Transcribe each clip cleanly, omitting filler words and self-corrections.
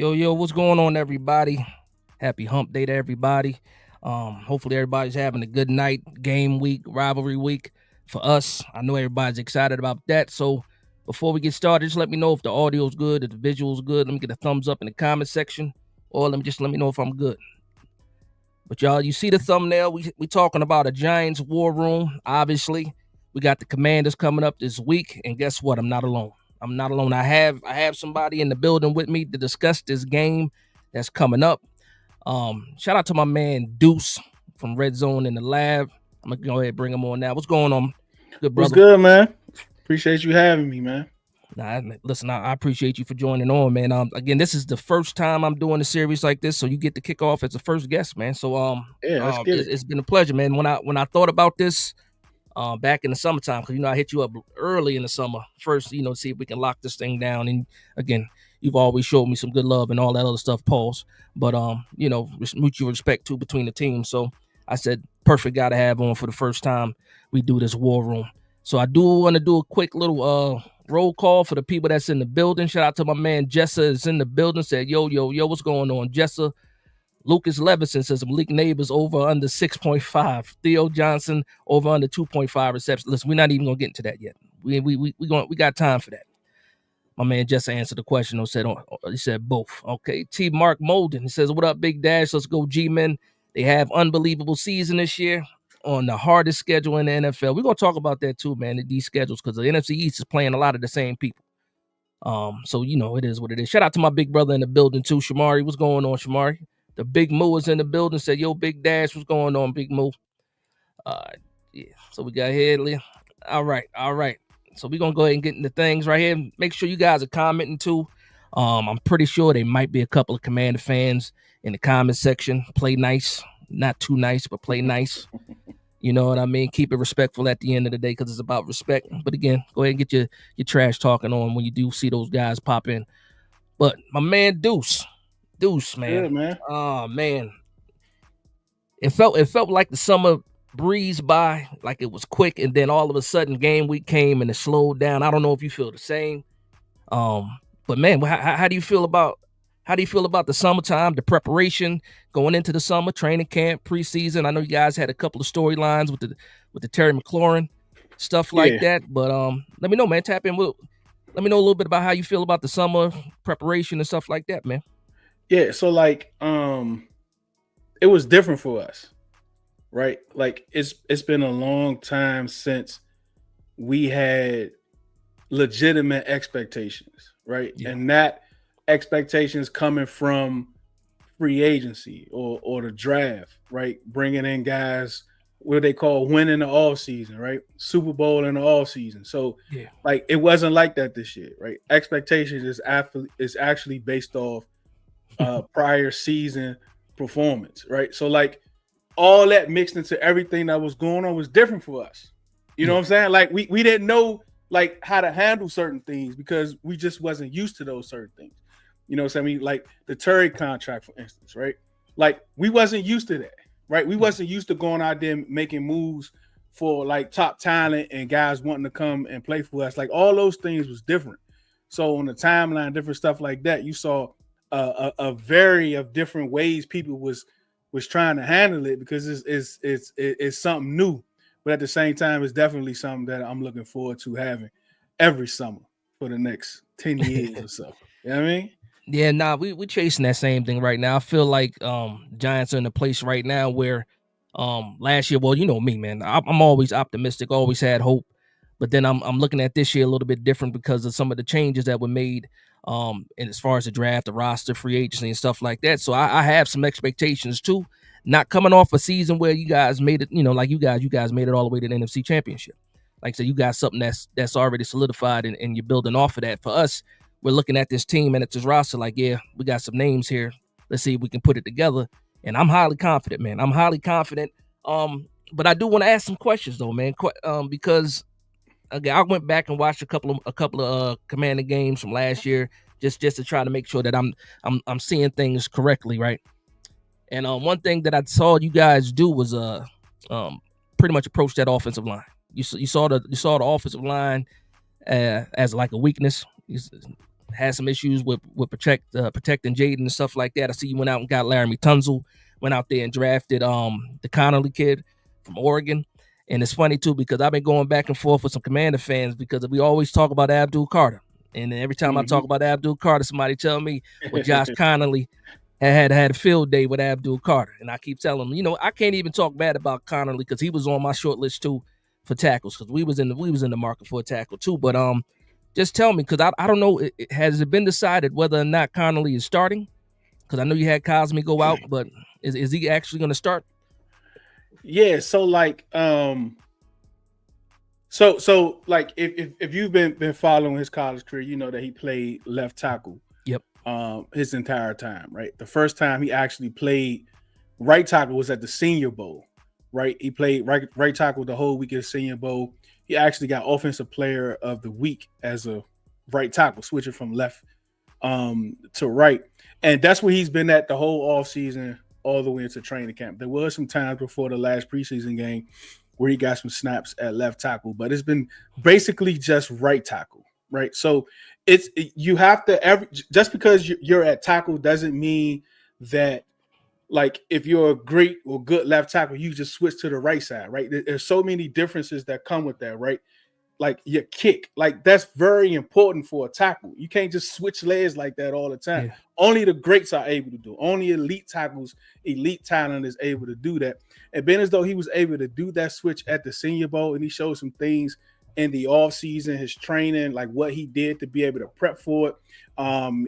Yo, what's going on, everybody? Happy hump day to everybody. Hopefully everybody's having a good night, game week, rivalry week for us. I know everybody's excited about that. So before we get started, just let me know if the audio's good, if the visual's good. Let me get a thumbs up in the comment section, or let me know if I'm good. But y'all, you see the thumbnail? We talking about a Giants war room. Obviously, we got the Commanders coming up this week, and guess what? I'm not alone. I'm not alone. I have somebody in the building with me to discuss this game that's coming up. Shout out to my man Deuce from Redzone in the lab. I'm gonna go ahead and bring him on now. What's going on, good What's brother? good, man? Appreciate you having me, man. Nah, listen, I appreciate you for joining on, man. Again, this is the first time I'm doing a series like this, so you get to kick off as the first guest, man. So, Yeah, let's get it. it's been a pleasure, man. When I thought about this, back in the summertime, because I hit you up early in the summer first, to see if we can lock this thing down. And again, you've always showed me some good love and all that other stuff, Pauls. But mutual respect too between the teams. So I said, perfect guy to have on for the first time we do this war room. So I do want to do a quick little roll call for the people that's in the building. Shout out to my man Jessa is in the building. Said, yo, what's going on, Jessa? Lucas Levinson says Malik Neighbors over under 6.5. Theo Johnson over under 2.5 receptions. Listen, we're not even gonna get into that yet. We got time for that. My man just answered the question. He said both. Okay. T. Mark Molden. He says, "What up, Big Dash? Let's go, G-Men. They have unbelievable season this year on the hardest schedule in the NFL. We're gonna talk about that too, man. These schedules because the NFC East is playing a lot of the same people. So it is what it is. Shout out to my big brother in the building too, Shamari. What's going on, Shamari? The Big Moo is in the building. Said, "Yo, Big Dash, what's going on, Big Moo?" Uh, yeah. So we got Headley. All right. So we're gonna go ahead and get into things right here. Make sure you guys are commenting too. I'm pretty sure there might be a couple of Commander fans in the comment section. Play nice, not too nice, but play nice. You know what I mean? Keep it respectful at the end of the day because it's about respect. But again, go ahead and get your trash talking on when you do see those guys pop in. But my man Deuce, man. Good, man. Oh man. It felt like the summer breezed by, like it was quick, and then all of a sudden game week came and it slowed down. I don't know if you feel the same. But man, how do you feel about the summertime, the preparation going into the summer, training camp, preseason? I know you guys had a couple of storylines with the Terry McLaurin stuff like Yeah, that. But let me know, man. Tap in with let me know a little bit about how you feel about the summer preparation and stuff like that, man. yeah. So it was different for us, right? Like it's been a long time since we had legitimate expectations, right? Yeah. And that expectations coming from free agency or the draft, right? Bringing in guys what they call winning the off season, right? Super Bowl in the off season. So Yeah. like it wasn't like that this year, right? Expectations is actually based off prior season performance, right? So like all that mixed into everything that was going on was different for us. You know Yeah. what I'm saying? Like we didn't know like how to handle certain things because we just wasn't used to those certain things. You know what I'm saying? Like the Terry contract, for instance, right? Like we wasn't used to that, right? We Yeah. wasn't used to going out there making moves for like top talent and guys wanting to come and play for us. Like all those things was different. So on the timeline, different stuff like that, you saw a vary of different ways people was trying to handle it because it's something new, but at the same time, it's definitely something that I'm looking forward to having every summer for the next 10 years or so. You know what I mean? Yeah, nah, we chasing that same thing right now. I feel like Giants are in a place right now where last year, well, you know me, man. I'm always optimistic, always had hope. But then I'm looking at this year a little bit different because of some of the changes that were made and as far as the draft, the roster, free agency and stuff like that. So I have some expectations too. Not coming off a season where you guys made it, like you guys made it all the way to the NFC Championship. Like I said, you got something that's already solidified and you're building off of that. For us, we're looking at this team and it's this roster like, yeah, we got some names here. Let's see if we can put it together. And I'm highly confident, man. I'm highly confident. But I do want to ask some questions though, man. Because again, I went back and watched a couple of Commander games from last year just to try to make sure that I'm seeing things correctly, right? And one thing that I saw you guys do was pretty much approach that offensive line. You saw the offensive line as like a weakness. had some issues with protecting Jaden and stuff like that. I see you went out and got Laramie Tunzel, went out there and drafted the Connolly kid from Oregon. And it's funny too because I've been going back and forth with some Commander fans because we always talk about Abdul Carter, and every time I talk about Abdul Carter, somebody tell me, well, Josh Connolly had a field day with Abdul Carter, and I keep telling them, I can't even talk bad about Connolly because he was on my short list too for tackles because we was in the market for a tackle too. But just tell me because I don't know, has it been decided whether or not Connolly is starting? Because I know you had Cosme go out, but is he actually going to start? Yeah, so like so like if you've been following his college career, you know that he played left tackle. Yep. His entire time, right? The first time he actually played right tackle was at the Senior Bowl, right? He played right tackle the whole week of the Senior Bowl. He actually got Offensive Player of the Week as a right tackle, switching from left to right. And that's where he's been at the whole offseason, all the way into training camp. There was some times before the last preseason game where he got some snaps at left tackle, but it's been basically just right tackle, right? So you have to just because you're at tackle doesn't mean that, like, if you're a great or good left tackle, you just switch to the right side, right? There's so many differences that come with that, right? Like your kick, like that's very important for a tackle. You can't just switch legs like that all the time. Yeah. Only the greats are able to do. Only elite tackles, elite talent is able to do that. And being as though he was able to do that switch at the Senior Bowl, and he showed some things in the offseason, his training, like what he did to be able to prep for it.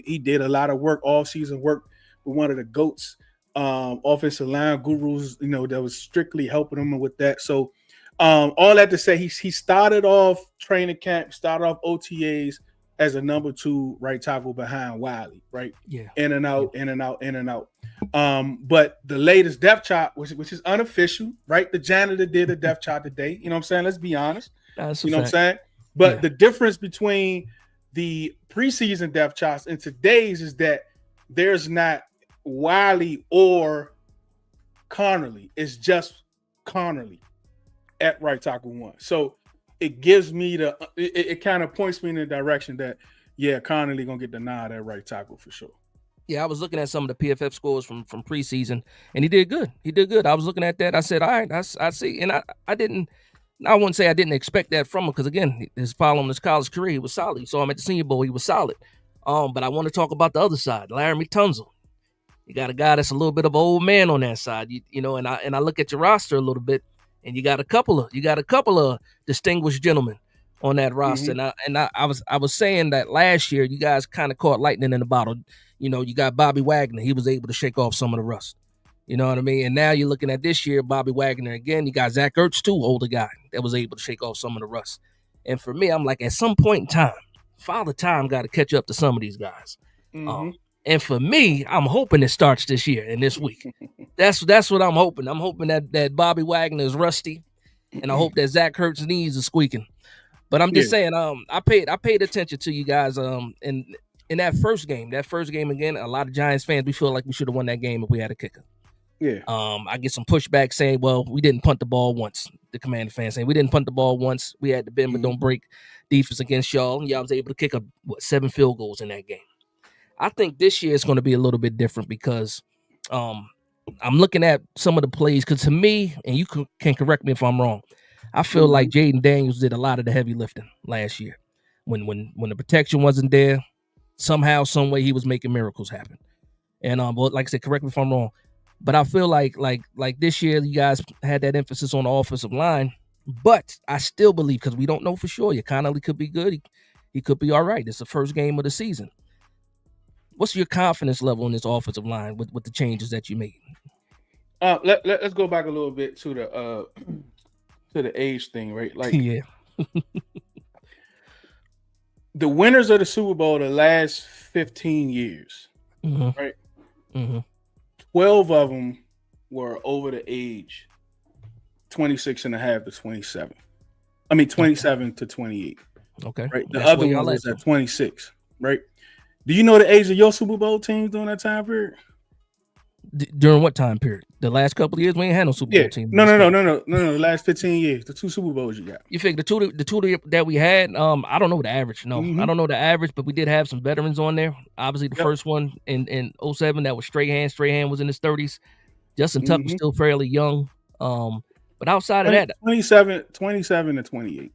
He did a lot of work, offseason work with one of the GOATs, offensive line gurus, that was strictly helping him with that. So all that to say, he started off training camp, started off OTAs as a number 2 right tackle behind Wiley, right? Yeah. In and out, in and out, in and out. But the latest depth chart, which is unofficial, right? The janitor did a depth chart today. You know what I'm saying? Let's be honest. That's you know what I'm saying? But the difference between the preseason depth charts and today's is that there's not Wiley or Connolly. It's just Connolly at right tackle 1. So it gives me it kind of points me in the direction that, yeah, Connolly gonna get the nod at right tackle for sure. Yeah, I was looking at some of the PFF scores from preseason, and he did good. I was looking at that. I said, all right, I see. And I wouldn't say I didn't expect that from him because, again, following his college career, he was solid. You saw him at the Senior Bowl, he was solid. But I want to talk about the other side, Laramie Tunzel. You got a guy that's a little bit of an old man on that side, and I look at your roster a little bit, and you got a couple of distinguished gentlemen on that roster. And I was saying that last year you guys kind of caught lightning in the bottle. You got Bobby Wagner. He was able to shake off some of the rust. You know what I mean? And now you're looking at this year, Bobby Wagner again. You got Zach Ertz too, older guy that was able to shake off some of the rust. And for me, I'm like, at some point in time, Father Time got to catch up to some of these guys. And for me, I'm hoping it starts this year and this week. That's what I'm hoping. I'm hoping that Bobby Wagner is rusty, and I hope that Zach Ertz's knees are squeaking. But I'm just saying, I paid attention to you guys. In that first game again, a lot of Giants fans, we feel like we should have won that game if we had a kicker. Yeah. I get some pushback saying, well, we didn't punt the ball once. The Commander fans saying we didn't punt the ball once. We had the bend but don't break defense against y'all. And y'all was able to kick up 7 field goals in that game. I think this year is going to be a little bit different because I'm looking at some of the plays. Because to me, and you can correct me if I'm wrong, I feel like Jaden Daniels did a lot of the heavy lifting last year. When the protection wasn't there, somehow, some way, he was making miracles happen. And but like I said, correct me if I'm wrong, but I feel like this year you guys had that emphasis on the offensive line. But I still believe, because we don't know for sure, Connolly could be good. He could be all right. It's the first game of the season. What's your confidence level in this offensive line with the changes that you made? Let's go back a little bit to the age thing, right? Like, yeah. The winners of the Super Bowl the last 15 years, right? 12 of them were over the age 26 and a half to 27. I mean, 27 to 28. Okay. Right. The other one was at 26, right? Do you know the age of your Super Bowl teams during that time period? During what time period? The last couple of years, we ain't had no Super Bowl Yeah. team. No. The last 15 years, the 2 Super Bowls you got. You figure the two that we had, I don't know the average. No, I don't know the average, but we did have some veterans on there. Obviously, the first one in 07, that was Strahan. Strahan was in his 30s. Justin Tuck was still fairly young. But outside of that, 27 to 28.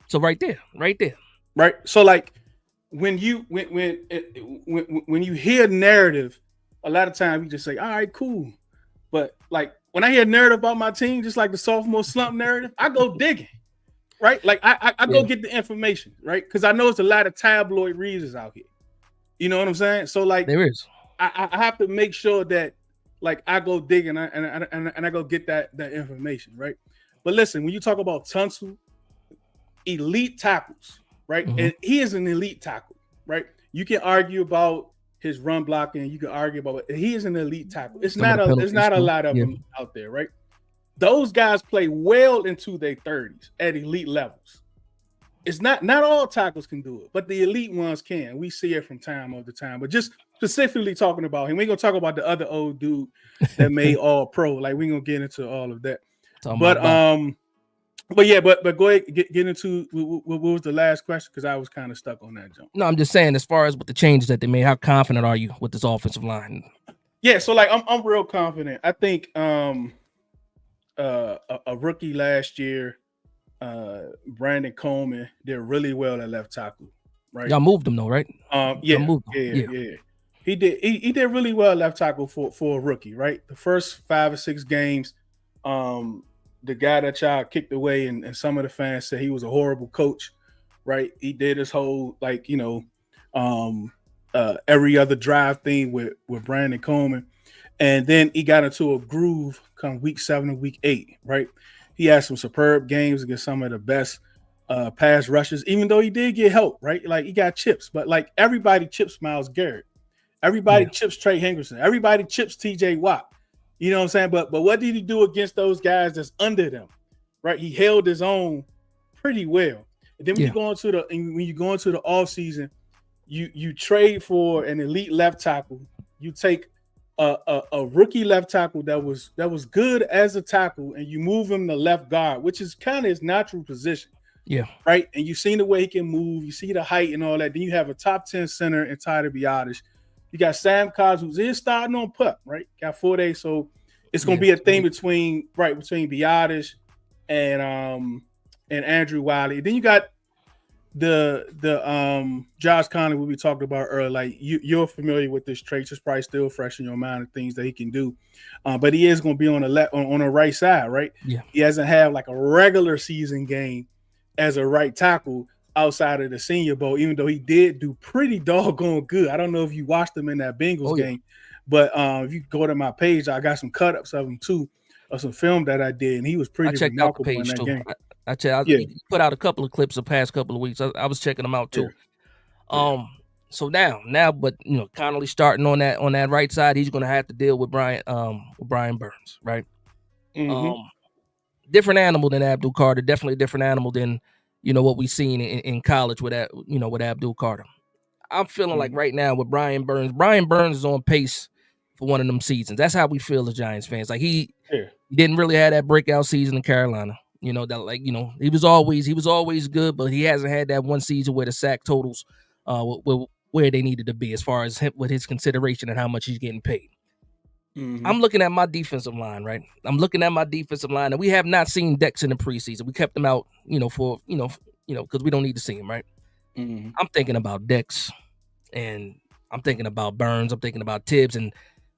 So right there. Right. So like when you when you hear narrative, a lot of times you just say, all right, cool. But like when I hear narrative about my team, just like the sophomore slump narrative, I go digging. Right? Like I go get the information, right? Because I know it's a lot of tabloid reasons out here. You know what I'm saying? So like there is. I have to make sure that like I go digging and I go get that information, right? But listen, when you talk about Tunsil, elite tackles, right? And he is an elite tackle, right? You can argue about his run blocking, you can argue about it. He is an elite tackle. There's not a lot of them out there, right? Those guys play well into their 30s at elite levels. It's not all tackles can do it, but the elite ones can. We see it from time to time. But just specifically talking about him, we ain't gonna talk about the other old dude that made all pro. Like we ain't gonna get into all of that. But go ahead, get into what was the last question, because I was kind of stuck on that jump. No, I'm just saying, as far as with the changes that they made, how confident are you with this offensive line? Yeah, so like I'm real confident. I think a rookie last year, Brandon Coleman, did really well at left tackle. Right, y'all moved him though, right? Yeah. He did really well at left tackle for a rookie. Right, the first 5 or 6 games, the guy that y'all kicked away, and some of the fans said he was a horrible coach. Right, he did his whole like every other drive thing with Brandon Coleman, and then he got into a groove come week 7 and week 8. Right, he had some superb games against some of the best pass rushers, even though he did get help. Right, like he got chips, but like everybody chips Myles Garrett, everybody chips Trey Hendrickson, everybody chips T.J. Watt. You know what I'm saying? But what did he do against those guys that's under them? Right, he held his own pretty well. And then when you go into the offseason, you trade for an elite left tackle. You take a rookie left tackle that was good as a tackle, and you move him to left guard, which is kind of his natural position. Yeah. Right. And you've seen the way he can move. You see the height and all that. Then you have a top 10 center in Tyler Biadasz. You got Sam Cobbs, who's starting on pup, right? Got 4 days. So it's gonna be a thing between Biadasz and Andrew Wiley. Then you got the Josh Conley we talked about earlier. Like you're familiar with this trait, it's probably still fresh in your mind of things that he can do. But he is gonna be on the left on the right side, right? Yeah. He hasn't had like a regular season game as a right tackle outside of the Senior Bowl, even though he did do pretty doggone good. I don't know if you watched him in that Bengals game, but if you go to my page, I got some cut-ups of him too, of some film that I did, and he was pretty remarkable in that game. He put out a couple of clips the past couple of weeks. I was checking them out too. So now, but Connolly starting on that right side, he's going to have to deal with Brian Burns, right? Different animal than Abdul Carter. Definitely a different animal than what we've seen in college with that with Abdul Carter. I'm feeling like right now with Brian Burns is on pace for one of them seasons. That's how we feel as Giants fans. Like he didn't really have that breakout season in Carolina. He was always good, but he hasn't had that one season where the sack totals where they needed to be as far as with his consideration and how much he's getting paid. I'm looking at my defensive line, right? And we have not seen Dex in the preseason. We kept him out, because we don't need to see him, right? I'm thinking about Dex, and I'm thinking about Burns. I'm thinking about Tibbs, and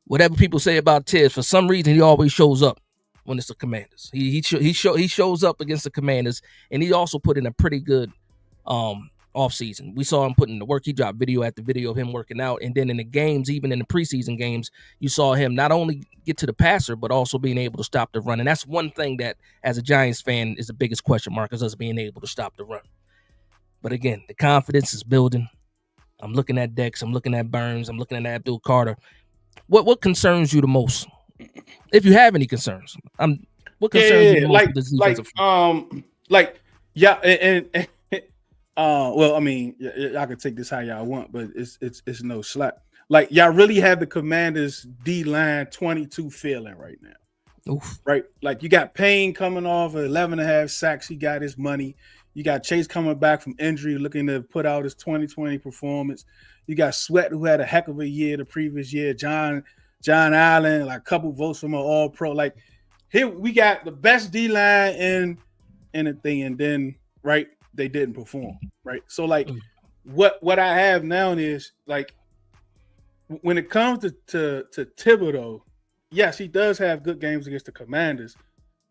whatever people say about Tibbs, for some reason he always shows up when it's the Commanders. He shows up against the Commanders, and he also put in a pretty good offseason. We saw him put in the work. He dropped video after video of him working out. And then in the games, even in the preseason games, you saw him not only get to the passer, but also being able to stop the run. And that's one thing that, as a Giants fan, is the biggest question mark, is us being able to stop the run. But again, the confidence is building. I'm looking at Dex. I'm looking at Burns. I'm looking at Abdul Carter. What concerns you the most? If you have any concerns, what concerns you the most with this defensive well, I mean, y'all can take this how y'all want, but it's no slack. Like y'all really have the Commanders D line 22 failing right now. Oof. Right? Like you got Payne coming off 11 and a half sacks. He got his money. You got Chase coming back from injury, looking to put out his 2020 performance. You got Sweat, who had a heck of a year the previous year. John Allen, like a couple votes from an All Pro. Like here we got the best D line in a thing, and then right they didn't perform. Right, so like what I have now is like when it comes to Thibodeau, yes, he does have good games against the Commanders,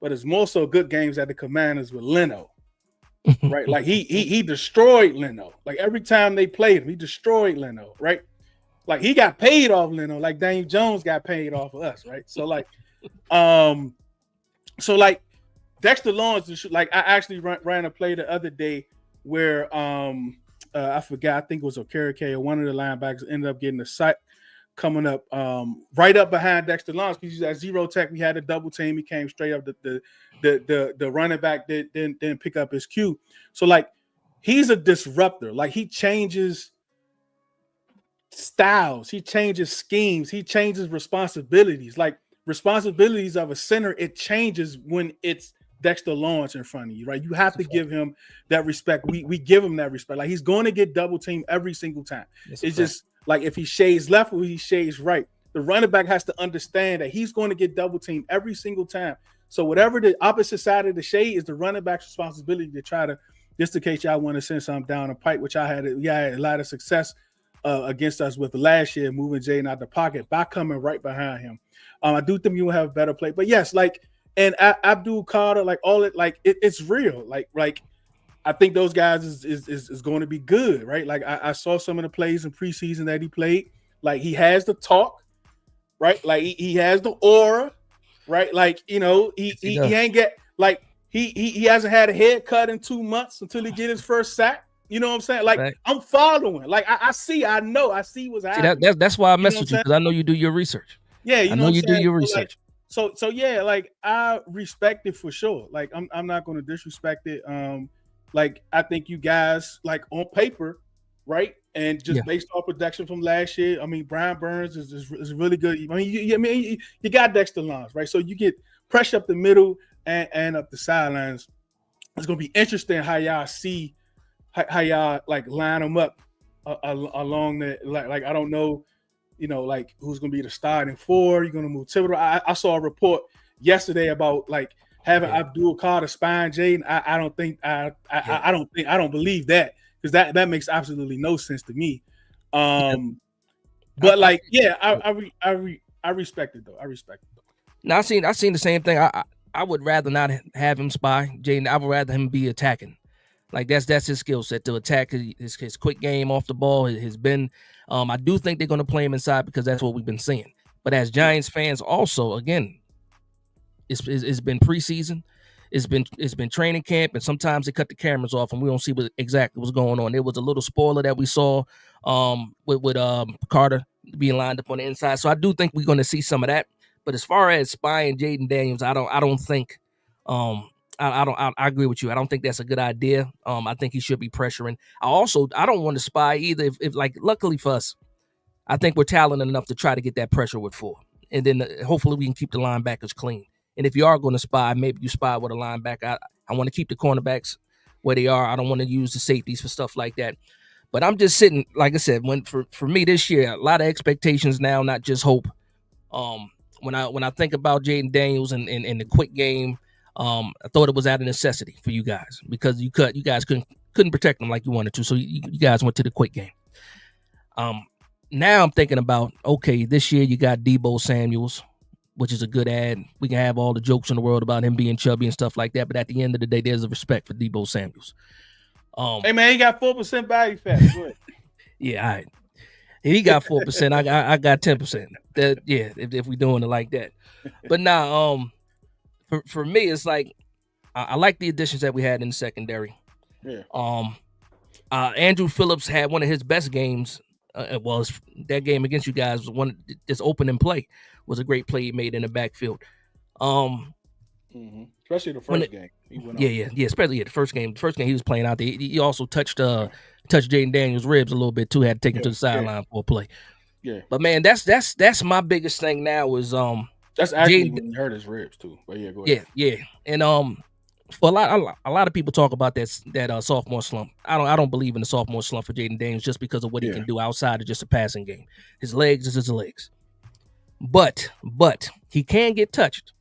but it's more so good games at the Commanders with Leno. Right, like he destroyed Leno. Like every time they played him, he destroyed Leno. Right, like he got paid off Leno, like Daniel Jones got paid off of us. Right, so like, Dexter Lawrence, like I actually ran a play the other day where I forgot, I think it was Okereke or one of the linebackers ended up getting a sack coming up right up behind Dexter Lawrence because he's at zero tech. We had a double team. He came straight up. The running back didn't pick up his cue. So like he's a disruptor. Like he changes styles, he changes schemes, he changes responsibilities. Like responsibilities of a center, it changes when it's Dexter Lawrence in front of you, right? You have to give him that respect. We give him that respect. Like he's going to get double teamed every single time. It's just like if he shades left or he shades right, the running back has to understand that he's going to get double teamed every single time. So whatever the opposite side of the shade is, the running back's responsibility to try to, just in case y'all want to send something down the pipe, which I had a lot of success against us with last year, moving Jaden out the pocket by coming right behind him. I do think you will have a better play, but yes, like, and Abdul Carter, like all it, like it's real. Like I think those guys is going to be good, right? Like I saw some of the plays in preseason that he played. Like he has the talk, right? Like he has the aura, right? Like he ain't get like he hasn't had a haircut in 2 months until he get his first sack. You know what I'm saying? Like right. I'm following. Like I see what's happening. That's why I mess with you, because I know you do your research. Yeah, I know you do your research. So yeah, like I respect it for sure. Like I'm not going to disrespect it. Like I think you guys, like on paper, right, and just based off production from last year. I mean, Brian Burns is really good. I mean, you got Dexter Lawrence, right? So you get pressure up the middle and up the sidelines. It's going to be interesting how y'all see how y'all like line them up along the like I don't know. Like who's going to be the starting four? You're going to move Thibodeau. I saw a report yesterday about like having Abdul Carter spine Jaden. I don't believe that, because that makes absolutely no sense to me. But like, I respect it though. I respect it though. Now I seen the same thing. I would rather not have him spy Jaden. I would rather him be attacking. Like that's his skill set, to attack, his quick game off the ball, his bend. I do think they're going to play him inside because that's what we've been seeing. But as Giants fans, also again, it's been preseason, it's been training camp, and sometimes they cut the cameras off and we don't see exactly what's going on. There was a little spoiler that we saw with Carter being lined up on the inside, so I do think we're going to see some of that. But as far as spying Jaden Daniels, I don't think. I agree with you. I don't think that's a good idea. I think he should be pressuring. I don't want to spy either. If like, luckily for us, I think we're talented enough to try to get that pressure with 4, and then hopefully we can keep the linebackers clean. And if you are going to spy, maybe you spy with a linebacker. I want to keep the cornerbacks where they are. I don't want to use the safeties for stuff like that. But I'm just sitting, like I said, for me this year, a lot of expectations now, not just hope. When I think about Jaden Daniels and the quick game. I thought it was out of necessity for you guys, because you guys couldn't protect them like you wanted to, so you guys went to the quick game. Now I'm thinking about, okay, this year you got Deebo Samuels, which is a good ad. We can have all the jokes in the world about him being chubby and stuff like that, but at the end of the day, there's a respect for Deebo Samuels. Hey man, he got 4% body fat. Yeah, all right. He got 4%. I got 10%. If we're doing it like that. But now, For me, it's like I like the additions that we had in the secondary. Yeah. Andrew Phillips had one of his best games. That game against you guys was this opening play was a great play he made in the backfield. Especially the first game. He went especially the first game. The first game he was playing out there. He also touched Jaden Daniels' ribs a little bit too. Had to take him to the sideline for a play. Yeah. But man, that's my biggest thing now is That's actually Jaden. when he hurt his ribs too. But yeah, go ahead. Yeah. And for a lot of people talk about that sophomore slump. I don't believe in the sophomore slump for Jaden Daniels just because of what he Yeah. can do outside of just a passing game. His legs is his legs. But he can get touched.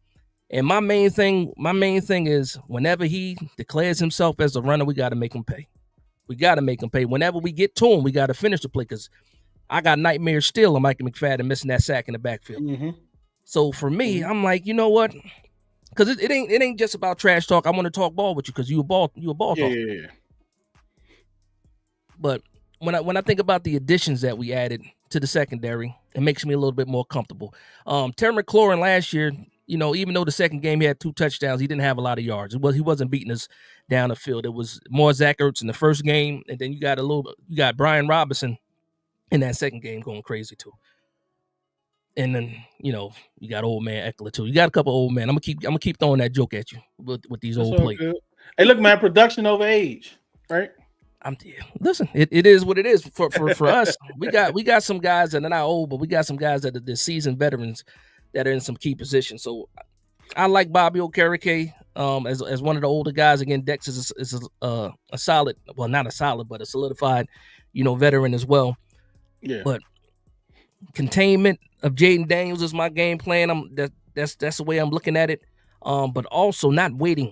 And my main thing is whenever he declares himself as a runner, we got to make him pay. We got to make him pay. Whenever we get to him, we got to finish the play because I got nightmares still of Micah McFadden missing that sack in the backfield. Mm-hmm. So for me, I'm like, you know what? Because it ain't just about trash talk. I want to talk ball with you because you a ball Yeah, talker. yeah, yeah. But when I think about the additions that we added to the secondary, it makes me a little bit more comfortable. Terry McLaurin last year, even though the second game he had 2 touchdowns, he didn't have a lot of yards. He wasn't beating us down the field. It was more Zach Ertz in the first game, and then you got Brian Robinson in that second game going crazy too. And then you got old man Eckler too. You got a couple old men. I'm gonna keep throwing that joke at you with these That's old all players. good. Hey, look, man, production over age, right? Listen, it is what it is for us. We got some guys that are not old, but we got some guys that are the seasoned veterans that are in some key positions. So I like Bobby Okereke as one of the older guys. Again, Dex is a solid, well, not a solid, but a solidified, veteran as well. Yeah. But containment of Jaden Daniels is my game plan. That's the way I'm looking at it. But also not waiting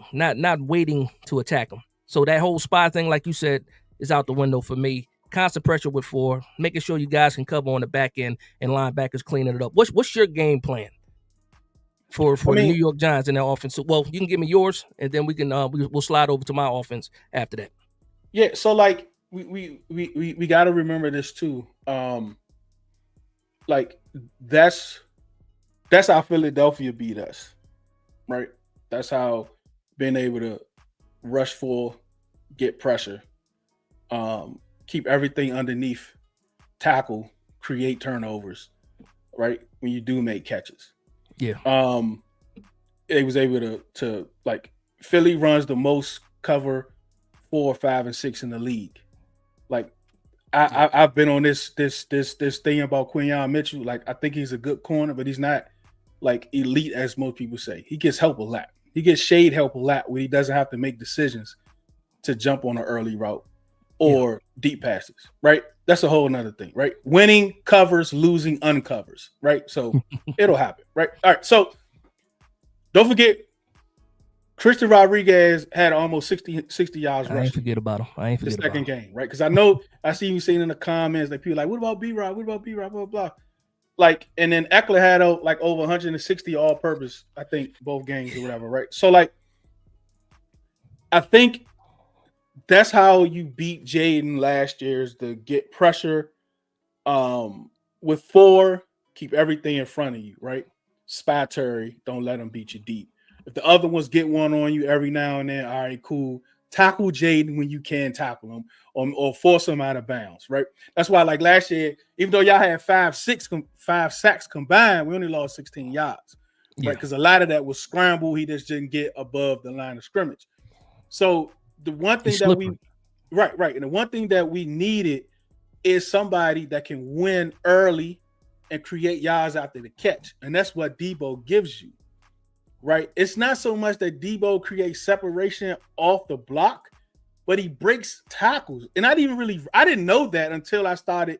to attack him. So that whole spy thing, like you said, is out the window for me. Constant pressure with 4, making sure you guys can cover on the back end and linebackers cleaning it up. What's your game plan for the New York Giants in their offense? So, well, you can give me yours, and then we can we'll slide over to my offense after that. Yeah. So like we got to remember this too. Like that's how Philadelphia beat us, right? That's how being able to rush full, get pressure, keep everything underneath, tackle, create turnovers, right? When you do make catches. Yeah. They was able to like Philly runs the most cover 4, 5, and 6 in the league. Like I've been on this thing about Quinyon Mitchell. Like I think he's a good corner, but he's not like elite as most people say. He gets help a lot. He gets shade help a lot where he doesn't have to make decisions to jump on an early route or deep passes, right? That's a whole nother thing, right? Winning covers, losing uncovers, right? So it'll happen, right? All right. So don't forget, Christian Rodriguez had almost 60 yards rushing. I ain't forget about him. The second game, right? Because I see you saying in the comments like people like, what about B-Rod? What about B-Rod? Blah, blah, blah. Like, and then Eckler had like over 160 all-purpose, I think, both games or whatever, right? So like, I think that's how you beat Jaden last year is to get pressure with 4, keep everything in front of you, right? Spy Terry, don't let them beat you deep. If the other ones get one on you every now and then, all right, cool. Tackle Jaden when you can tackle him or force him out of bounds, right? That's why, like last year, even though y'all had 5 sacks combined, we only lost 16 yards, right? Because a lot of that was scramble. He just didn't get above the line of scrimmage. So the one thing that we, right. And the one thing that we needed is somebody that can win early and create yards after the catch. And that's what Debo gives you. Right, it's not so much that Debo creates separation off the block, but he breaks tackles. And I didn't know that until I started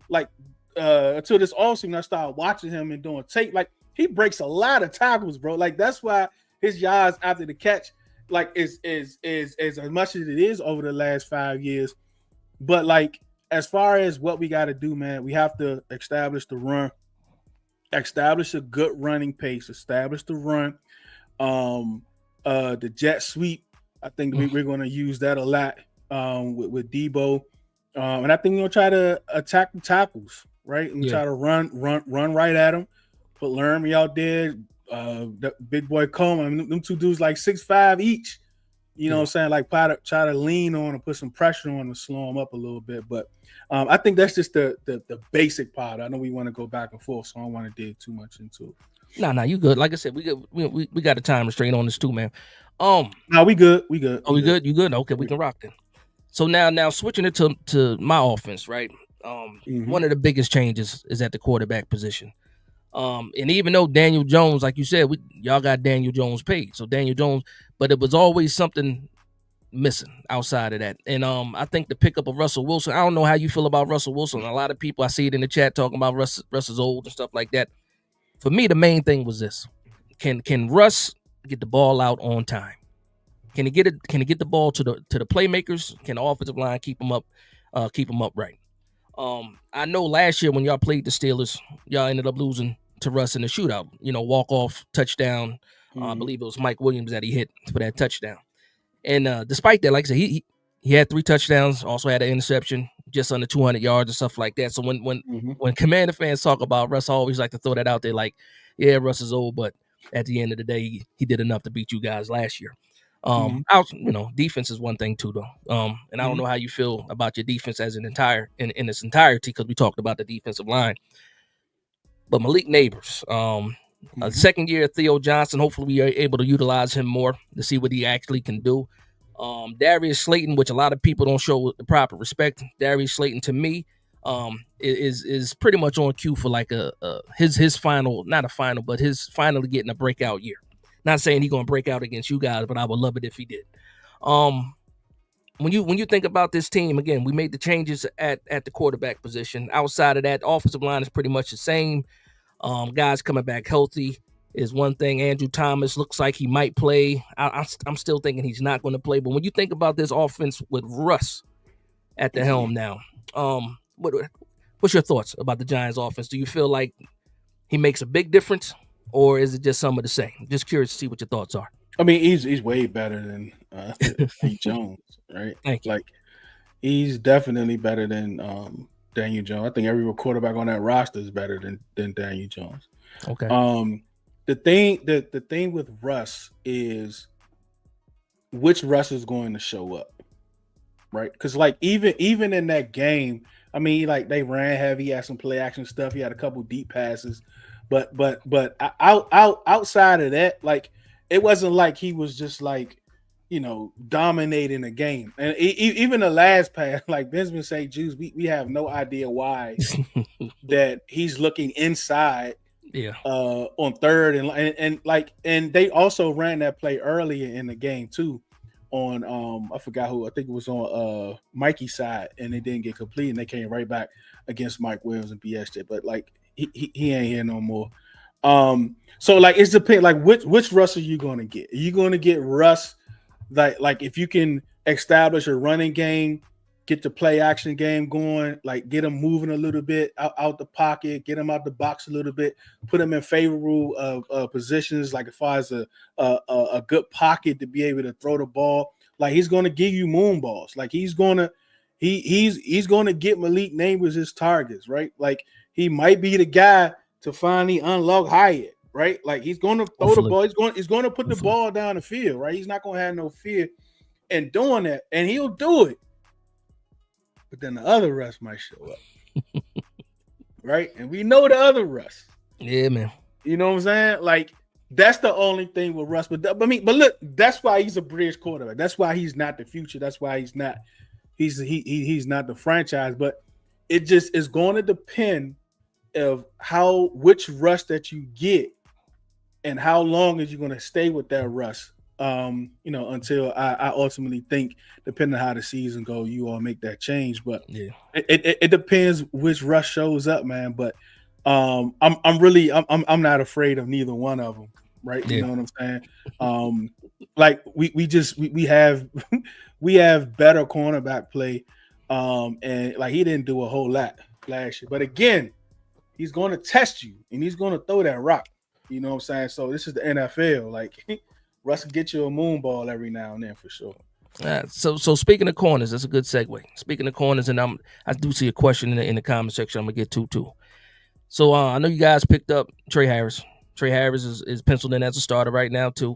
until this offseason. I started watching him and doing tape. Like he breaks a lot of tackles, bro. Like that's why his yards after the catch, like is as much as it is over the last 5 years. But like as far as what we got to do, man, we have to establish the run, establish a good running pace, establish the run. The jet sweep, I think we're going to use that a lot with Debo, and I think we're going to try to attack the tackles, right? And try to run right at them. Put Laramie out there, the big boy Coleman. Them 2 dudes like 6'5" each. You know what I'm saying? Like try to lean on and put some pressure on and slow them up a little bit. But I think that's just the basic part. I know we want to go back and forth, so I don't want to dig too much into it. Nah, you good. Like I said, we got a time restraint on this too, man. No, we good. We good. Oh, we good. You good? Okay, we can rock then. So now switching it to my offense, right? One of the biggest changes is at the quarterback position. And even though Daniel Jones, like you said, y'all got Daniel Jones paid, so Daniel Jones, but it was always something missing outside of that. And I think the pickup of Russell Wilson, I don't know how you feel about Russell Wilson. A lot of people, I see it in the chat talking about Russ's old and stuff like that. For me, the main thing was this: can Russ get the ball out on time? Can he get it? Can he get the ball to the playmakers? Can the offensive line keep him upright? I know last year when y'all played the Steelers, y'all ended up losing to Russ in the shootout. Walk off touchdown. I believe it was Mike Williams that he hit for that touchdown. And despite that, like I said, he had 3 touchdowns, also had an interception, just under 200 yards and stuff like that. So when Commander fans talk about Russ, I always like to throw that out there, like, yeah, Russ is old, but at the end of the day, he did enough to beat you guys last year. Defense is one thing too, though. And I don't know how you feel about your defense as in its entirety, because we talked about the defensive line. But Malik Neighbors, second year Theo Johnson, hopefully we are able to utilize him more to see what he actually can do. Darius Slayton, which a lot of people don't show the proper respect. Darius Slayton, to me, is pretty much on cue for like his final, not a final, but his finally getting a breakout year. Not saying he's gonna break out against you guys, but I would love it if he did. When you think about this team, again, we made the changes at the quarterback position. Outside of that, offensive line is pretty much the same. Guys coming back healthy is one thing. Andrew Thomas looks like he might play. I'm still thinking he's not going to play. But when you think about this offense with Russ at the helm now, what's your thoughts about the Giants offense? Do you feel like he makes a big difference, or is it just some of the same? Just curious to see what your thoughts are. I mean, he's way better than Jones, right? Thank you. Like, he's definitely better than Daniel Jones. I think every quarterback on that roster is better than Daniel Jones. Okay. The thing with Russ is which Russ is going to show up, right? Because like even in that game, I mean, like they ran heavy, he had some play action stuff, he had a couple deep passes, but outside of that, like it wasn't like he was just like, dominating the game. And even the last pass, like Benjamin say, Juice, we have no idea why that he's looking inside. Yeah. On third and they also ran that play earlier in the game too, on I forgot who, I think it was on Mikey's side, and it didn't get complete, and they came right back against Mike Williams and BSJ. But like he ain't here no more. So like it's depends like which Russ are you going to get? Are you going to get Russ like if you can establish a running game, get the play action game going, like get him moving a little bit out the pocket, get him out the box a little bit, put him in favorable positions, like as far as a good pocket to be able to throw the ball. Like he's going to give you moon balls. Like he's going to get Malik Neighbors his targets, right? Like he might be the guy to finally unlock Hyatt, right? Like he's going to throw the ball. He's going to put the ball down the field, right? He's not going to have no fear in doing that, and he'll do it. But then the other Russ might show up, right? And we know the other Russ. Yeah, man. You know what I'm saying? Like that's the only thing with Russ. But look, that's why he's a bridge quarterback. That's why he's not the future. That's why he's not the franchise. But it just is going to depend of which Russ that you get, and how long is you going to stay with that Russ. Until I ultimately think, depending on how the season goes, you all make that change. But yeah, it depends which Russ shows up, man. But I'm not afraid of neither one of them, right? Yeah. You know what I'm saying? Like we have we have better cornerback play, and like he didn't do a whole lot last year. But again, he's going to test you, and he's going to throw that rock. You know what I'm saying? So this is the NFL, like. Russ can get you a moon ball every now and then for sure. So speaking of corners, that's a good segue. Speaking of corners, and I do see a question in the comment section I'm gonna get to too. So I know you guys picked up Trey Harris. Trey Harris is penciled in as a starter right now too.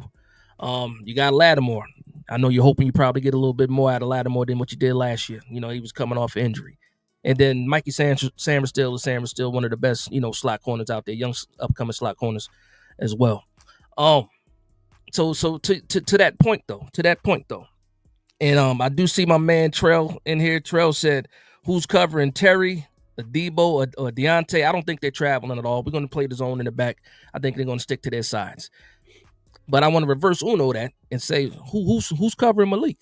You got Lattimore. I know you're hoping you probably get a little bit more out of Lattimore than what you did last year. He was coming off injury. And then Mikey Sainristil is still one of the best, slot corners out there, young upcoming slot corners as well. So to that point though, and I do see my man Trell in here. Trell said, "Who's covering Terry a Debo or Deontay. I don't think they're traveling at all. We're going to play the zone in the back. I think they're going to stick to their sides. But I want to reverse Uno that and say who's covering Malik?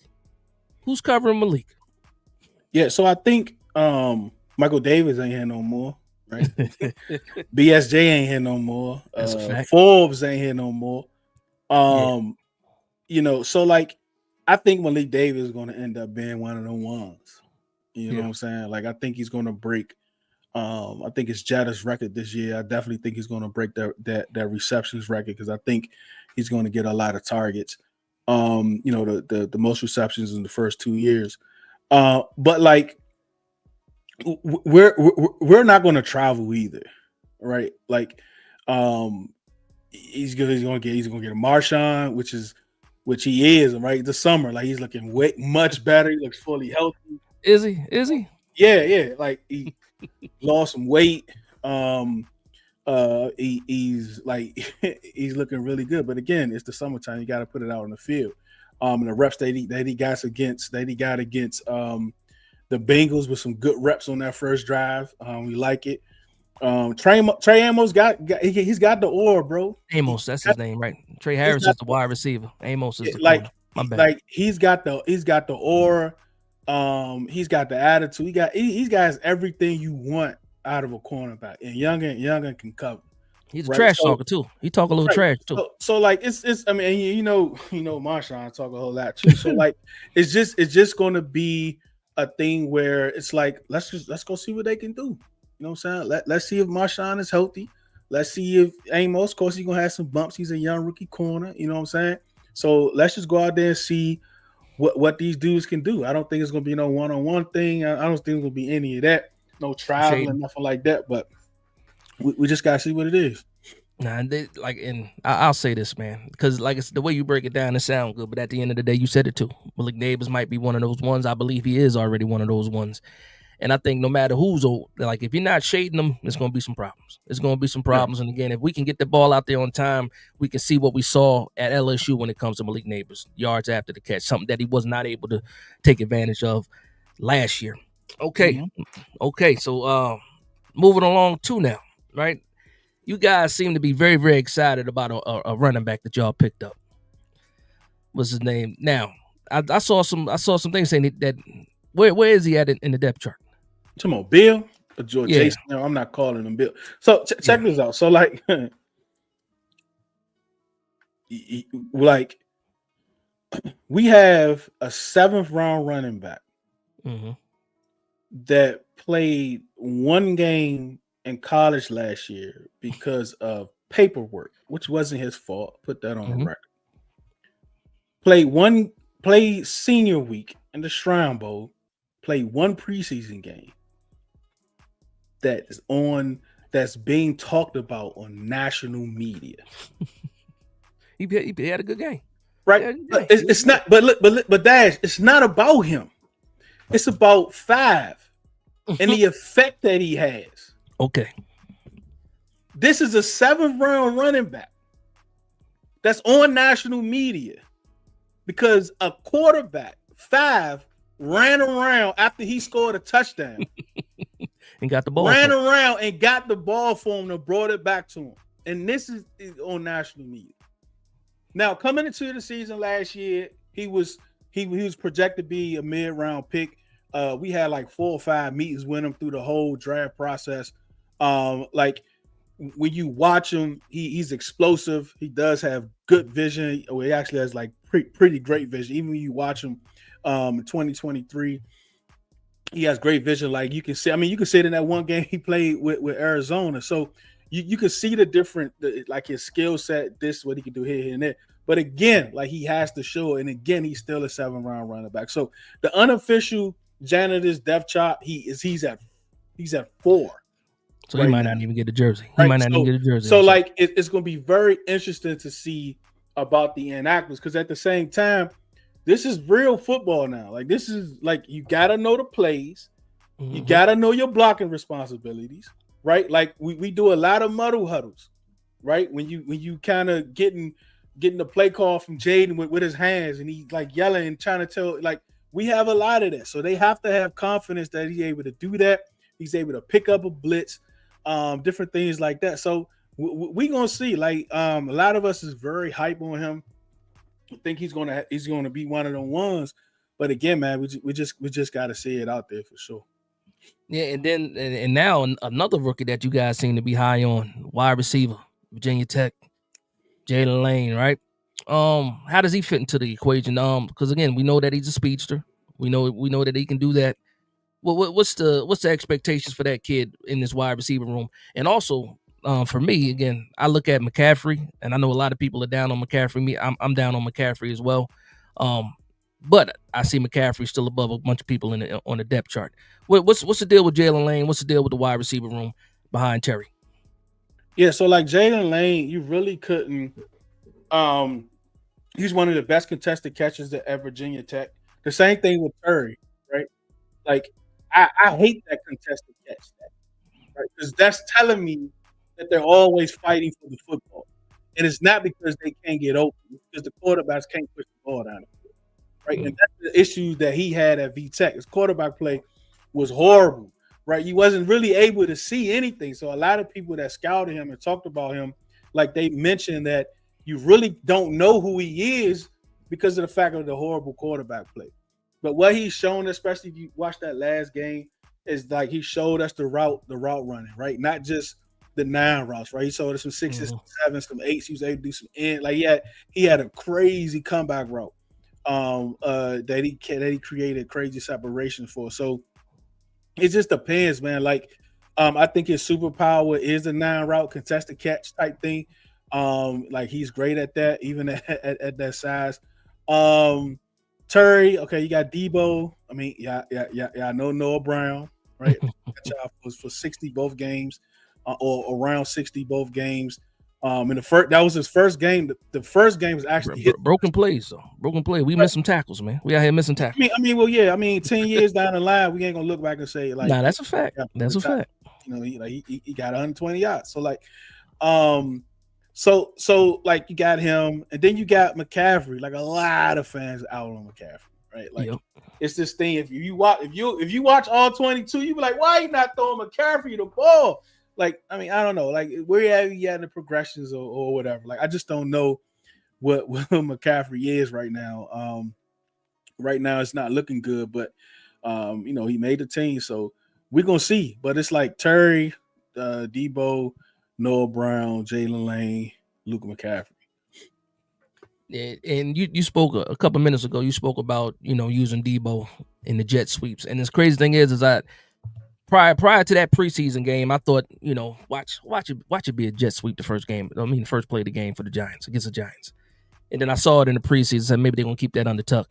Who's covering Malik? Yeah, so I think Michael Davis ain't here no more, right? BSJ ain't here no more. That's a fact. Forbes ain't here no more. Yeah. You know, so like I think Malik Davis is going to end up being one of the ones. You know what I'm saying? Like I think he's going to break. I think it's Jetta's record this year. I definitely think he's going to break that receptions record because I think he's going to get a lot of targets. You know, the most receptions in the first 2 years. But like we're not going to travel either, right? Like, he's gonna get a Marshawn, which he is right. The summer, like he's looking much better. He looks fully healthy. Is he? Is he? Yeah. Like he lost some weight. He's like he's looking really good. But again, it's the summertime. You got to put it out on the field. And the reps that he got against the Bengals with some good reps on that first drive. We like it. Trey Amos he's got the aura, bro. Amos, that's his name, right? Trey Harris is the wide receiver. Amos is the like corner. My bad. Like he's got the aura. He's got the attitude. He's got everything you want out of a cornerback. And Youngin can cover. He's a trash talker too. He talk a little trash too. So like it's I mean, you know Marshawn talk a whole lot too. So like it's just gonna be a thing where it's like let's go see what they can do. You know what I'm saying? Let's see if Marshawn is healthy. Let's see if Amos, of course, he's gonna have some bumps. He's a young rookie corner, you know what I'm saying? So let's just go out there and see what these dudes can do. I don't think it's gonna be no one-on-one thing. I don't think it's gonna be any of that, no traveling, nothing like that. But we just gotta see what it is. Nah, and I'll say this, man, because like it's the way you break it down, it sounds good, but at the end of the day, you said it too. Malik Neighbors might be one of those ones. I believe he is already one of those ones. And I think no matter who's old, like if you're not shading them, it's going to be some problems. It's going to be some problems. Yeah. And again, if we can get the ball out there on time, we can see what we saw at LSU when it comes to Malik Neighbors, yards after the catch, something that he was not able to take advantage of last year. Okay. Mm-hmm. Okay. So moving along too now, right? You guys seem to be very, very excited about a running back that y'all picked up. What's his name? Now, I saw some things saying that where is he at in the depth chart? Talking about Bill or George Jason? No, I'm not calling him Bill. So check this out. So like we have a 7th round running back that played one game in college last year because of paperwork, which wasn't his fault. Put that on the record. Played senior week in the Shrine Bowl, played one preseason game that's being talked about on national media. He had a good game, right? It's not. But Dash, it's not about him. It's about Five and the effect that he has. Okay, this is a 7th round running back that's on national media because a quarterback, Five, ran around after he scored a touchdown. And got the ball. Ran around and got the ball for him and brought it back to him. And this is on national media. Now, coming into the season last year, he was projected to be a mid-round pick. We had like 4 or 5 meetings with him through the whole draft process. Like when you watch him, he's explosive. He does have good vision. He actually has like pretty great vision. Even when you watch him in 2023. He has great vision. Like you can see, you can see it in that one game he played with Arizona. So you can see the different, like his skill set, this, what he can do here and there. But again, like he has to show it. And again, he's still a 7th round running back. So the unofficial janitor's depth chart, he's at 4. So right, he might not even get a jersey. He might not even get a jersey. So like it's going to be very interesting to see about the inactives because at the same time, this is real football now. Like this is like you gotta know the plays, you gotta know your blocking responsibilities, right? Like we do a lot of muddle huddles, right? When you kind of getting the play call from Jaden with his hands and he like yelling and trying to tell, like we have a lot of that. So they have to have confidence that he's able to do that. He's able to pick up a blitz, different things like that. So we gonna see. Like a lot of us is very hype on him. I think he's gonna be one of the ones. But again, man, we just got to see it out there for sure. Yeah, and then and now another rookie that you guys seem to be high on, wide receiver, Virginia Tech, Jalen Lane, right? How does he fit into the equation? Because again, we know that he's a speedster. We know that he can do that. What's the expectations for that kid in this wide receiver room? And also, for me, again, I look at McCaffrey, and I know a lot of people are down on McCaffrey. I'm down on McCaffrey as well. But I see McCaffrey still above a bunch of people on the depth chart. What's the deal with Jalen Lane? What's the deal with the wide receiver room behind Terry? Yeah, so like Jalen Lane, you really couldn't. He's one of the best contested catches at Virginia Tech. The same thing with Terry, right? Like I hate that contested catch, right? Because that's telling me that they're always fighting for the football, and it's not because they can't get open, it's because the quarterbacks can't push the ball down, right? And that's the issue that he had at VTech. His quarterback play was horrible, right? He wasn't really able to see anything. So a lot of people that scouted him and talked about him, like they mentioned that you really don't know who he is because of the fact of the horrible quarterback play. But what he's shown, especially if you watch that last game, is like he showed us the route running, right? Not just the 9 routes, right? He showed us some 6s, some 7s, some 8s. He was able to do some end. Like he had a crazy comeback route that he created crazy separation for. So it just depends, man. Like I think his superpower is the 9 route contested catch type thing. Like he's great at that, even at that size. Terry, okay, you got Debo. I mean, yeah. I know Noah Brown, right? was for 60 both games, or around 60 both games. And that was his first game. The first game was actually broken plays, though. Broken play. We missed some tackles, man. We out here missing tackles. I mean, well, yeah. I mean, 10 years down the line, we ain't gonna look back and say like, nah, that's a fact. That's a fact. You know, he got 120 yards. So like, so like you got him, and then you got McCaffrey. Like a lot of fans out on McCaffrey, right? Like it's this thing. If you watch all 22, you be like, why are you not throwing McCaffrey the ball? Like, I mean, I don't know. Like, where have you at in the progressions or whatever? Like, I just don't know what McCaffrey is right now. Right now, it's not looking good, but you know, he made the team, so we're gonna see. But it's like Terry, Debo, Noah Brown, Jalen Lane, Luke McCaffrey. Yeah, and you spoke a couple minutes ago. You spoke about using Debo in the jet sweeps, and this crazy thing is that prior to that preseason game, I thought watch it be a jet sweep the first game. I mean, the first play of the game for the Giants against the Giants, and then I saw it in the preseason. Said maybe they're gonna keep that under tuck,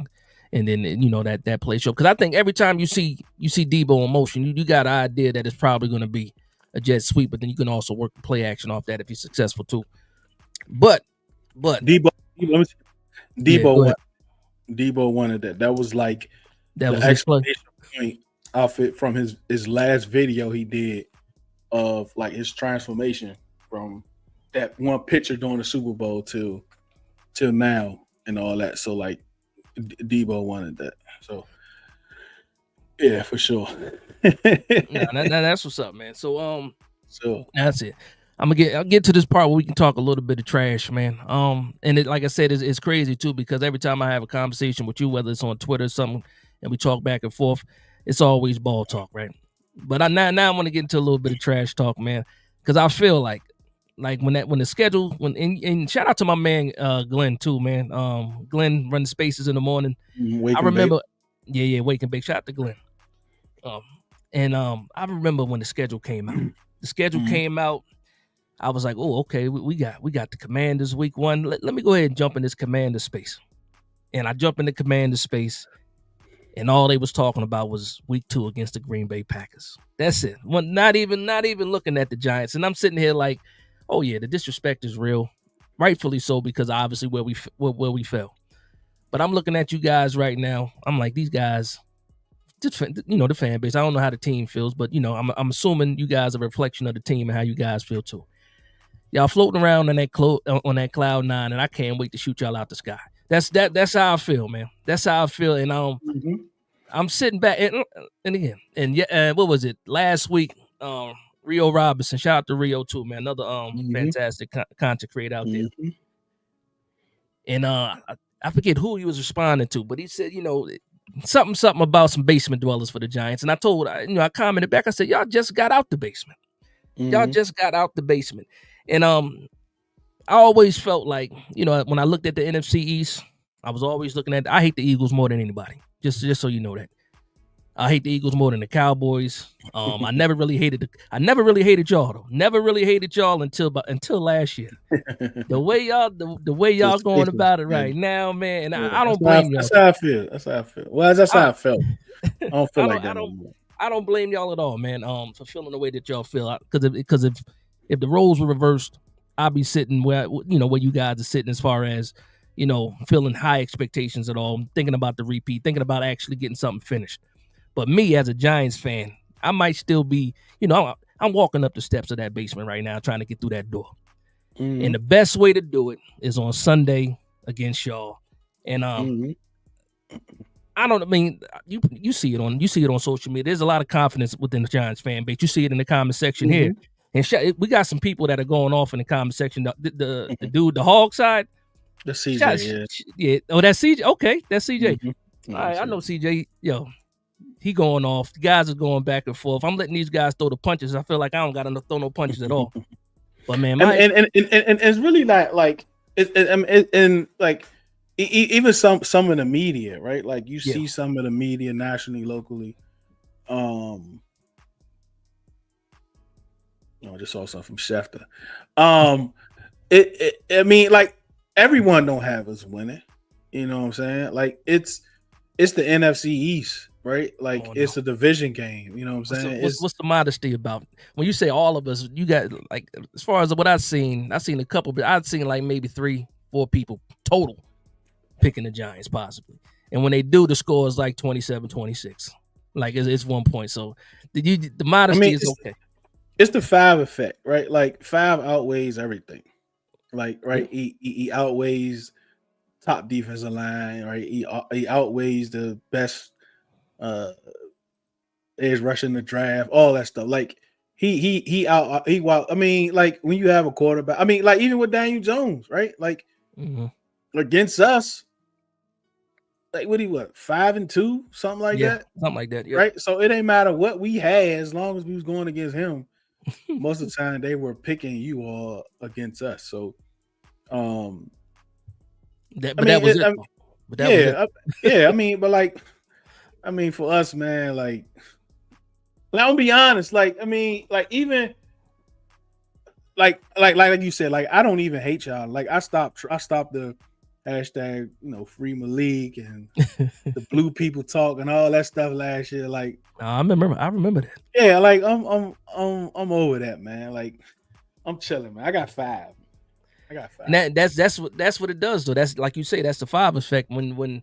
and then that play show, because I think every time you see Debo in motion, you got an idea that it's probably going to be a jet sweep, but then you can also work the play action off that if he's successful too. But Debo Debo wanted that. That was like that was his play point outfit from his last video he did of like his transformation from that one picture during the Super Bowl till now and all that. So like Debo wanted that. So yeah, for sure. That's what's up, man. So that's it. I'll get to this part where we can talk a little bit of trash, man. And like I said, it's crazy too, because every time I have a conversation with you, whether it's on Twitter or something, and we talk back and forth, it's always ball talk, right? But now I want to get into a little bit of trash talk, man, because I feel like when the schedule and shout out to my man Glenn too, man. Glenn running spaces in the morning. I remember, wake and bake. Shout out to Glenn. I remember when the schedule came out. The schedule came out. I was like, oh, okay, we got the Commanders week 1. Let me go ahead and jump in this Commander space. And I jump in the Commander space, and all they was talking about was week 2 against the Green Bay Packers. That's it. Not even looking at the Giants. And I'm sitting here like, oh yeah, the disrespect is real, rightfully so, because obviously where we fell. But I'm looking at you guys right now. I'm like, these guys, just the fan base. I don't know how the team feels, but I'm assuming you guys are a reflection of the team and how you guys feel too. Y'all floating around on that cloud 9, and I can't wait to shoot y'all out the sky. That's how I feel, man. That's how I feel, and I'm sitting back and again, and yeah, what was it last week? Rio Robinson, shout out to Rio too, man. Another fantastic content creator out there. And I forget who he was responding to, but he said, something about some basement dwellers for the Giants. And I commented back. I said, y'all just got out the basement. Y'all just got out the basement. And I always felt like, when I looked at the NFC East, I was always looking at. I hate the Eagles more than anybody. Just so you know that. I hate the Eagles more than the Cowboys. I never really hated y'all though. Never really hated y'all until last year. The way y'all going about it right now, man, and I don't blame y'all. That's how I feel. Well, that's how I felt. I don't feel like that no more. I don't blame y'all at all, man. For feeling the way that y'all feel, because if the roles were reversed, I'd be sitting where you guys are sitting as far as feeling high expectations at all, thinking about the repeat, thinking about actually getting something finished. But me as a Giants fan, I might still be, I'm walking up the steps of that basement right now, trying to get through that door. And the best way to do it is on Sunday against y'all. And you see it on social media. There's a lot of confidence within the Giants fan base. You see it in the comment section here. And we got some people that are going off in the comment section. The dude, the hog side. The CJ, yeah. Oh, that's CJ. Okay, that's CJ. All right, I know CJ. Yo. He going off. The guys are going back and forth. I'm letting these guys throw the punches. I feel like I don't got to throw no punches at all. But man, and it's really like even some of the media, right? Like you see some of the media nationally, locally. I just saw something from Schefter. I mean, like everyone don't have us winning. You know what I'm saying? Like it's the NFC East. Right, like it's a division game. You know what I'm saying? What's the modesty about when you say all of us? You got like as far as what I've seen a couple, but I've seen like maybe 3-4 people total picking the Giants possibly. And when they do, the score is like 27-26. Like it's 1 point. So the modesty is okay. It's the 5 effect, right? Like 5 outweighs everything. Like right, he outweighs top defensive line, right? He outweighs the best edge rushing the draft, all that stuff. Like he I mean, like when you have a quarterback, I mean, like even with Daniel Jones, right? Like against us, like what 5-2, something like that, yeah. Right. So it ain't matter what we had as long as we was going against him. Most of the time they were picking you all against us. So that was it. I mean, but like. I mean, for us, man, like I'm gonna be honest, like I mean, like even like you said, like I don't even hate y'all. Like I stopped the hashtag, free Malik and the blue people talk and all that stuff last year. Like I remember that. Yeah, like I'm over that, man. Like I'm chilling, man. I got 5. And that's what it does, though. That's like you say, that's the 5 effect when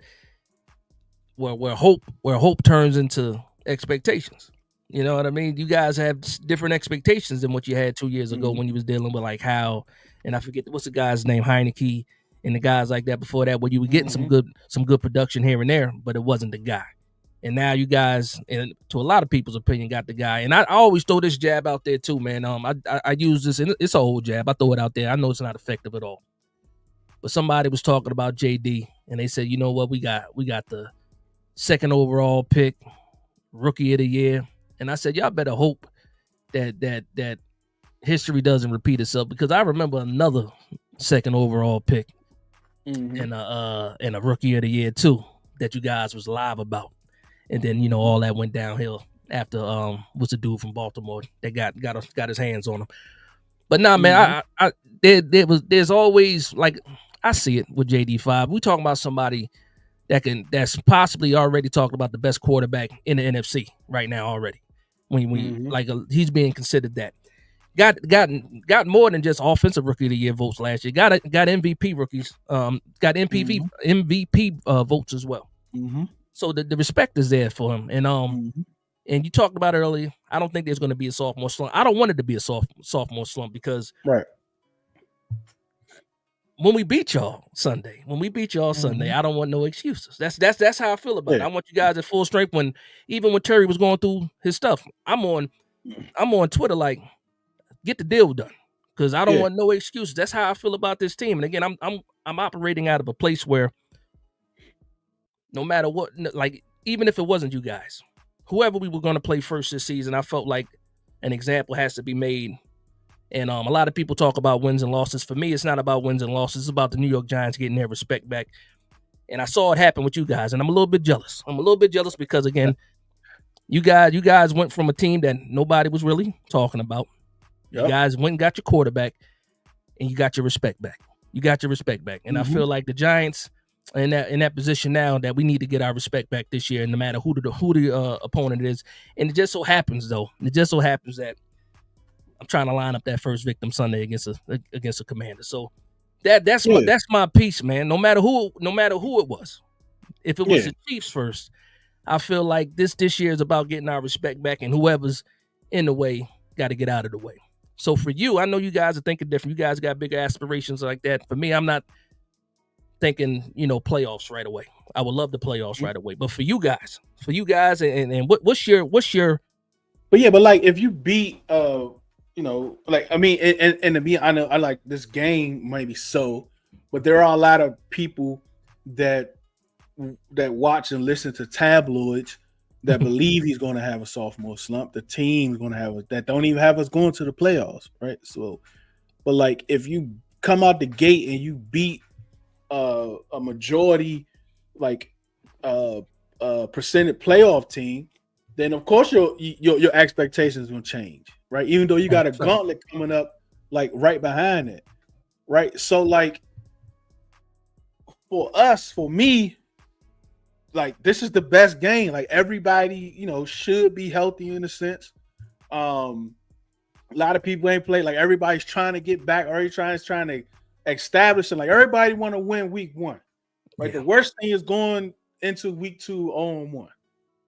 where hope turns into expectations. You know what I mean? You guys have different expectations than what you had 2 years ago when you was dealing with like Howe, and I forget what's the guy's name, Heineke, and the guys like that before that, where you were getting some good production here and there, but it wasn't the guy. And now you guys, and to a lot of people's opinion, got the guy. And I always throw this jab out there too, man. I use this, and it's an old jab. I throw it out there. I know it's not effective at all. But somebody was talking about JD, and they said, you know what, we got the 2nd overall pick, rookie of the year. And I said, y'all better hope that history doesn't repeat itself, because I remember another 2nd overall pick and a rookie of the year too that you guys was live about. And then, all that went downhill after what's the dude from Baltimore that got his hands on him. But nah, man, there's always, like, I see it with JD5. We talking about somebody that's possibly already talking about the best quarterback in the NFC right now already. When he's being considered that. Got more than just offensive rookie of the year votes last year. Got MVP rookies. Got MVP votes as well. So the respect is there for him. And you talked about earlier, I don't think there's going to be a sophomore slump. I don't want it to be a sophomore slump because when we beat y'all Sunday, I don't want no excuses. That's how I feel about it. I want you guys at full strength. Even when Terry was going through his stuff, I'm on Twitter like, get the deal done, because I don't want no excuses. That's how I feel about this team. And again, I'm operating out of a place where no matter what, like even if it wasn't you guys, whoever we were going to play first this season, I felt like an example has to be made. And a lot of people talk about wins and losses. For me, it's not about wins and losses. It's about the New York Giants getting their respect back. And I saw it happen with you guys, and I'm a little bit jealous. Because, again, you guys went from a team that nobody was really talking about. You guys went and got your quarterback, and you got your respect back. And I feel like the Giants are in that position now that we need to get our respect back this year, no matter who the opponent is. And it just so happens that I'm trying to line up that first victim Sunday against a Commander. So that's my piece, man. No matter who it was. If it was the Chiefs first, I feel like this year is about getting our respect back, and whoever's in the way got to get out of the way. So for you, I know you guys are thinking different. You guys got bigger aspirations like that. For me, I'm not thinking, playoffs right away. I would love the playoffs right away. But for you guys, and what's your but like if you beat like I mean, and to be honest, I like this game maybe so, but there are a lot of people that watch and listen to tabloids that believe he's going to have a sophomore slump. The team's going to have that don't even have us going to the playoffs, right? So, but like if you come out the gate and you beat a majority percentage playoff team, then of course your expectations will change, right? Even though you got a gauntlet coming up like right behind it, right? So like for me, like this is the best game. Like everybody, should be healthy in a sense. A lot of people ain't played. Like everybody's trying to get back, or trying to establish it. Like everybody want to win week 1, right? The worst thing is going into week 2 0-1,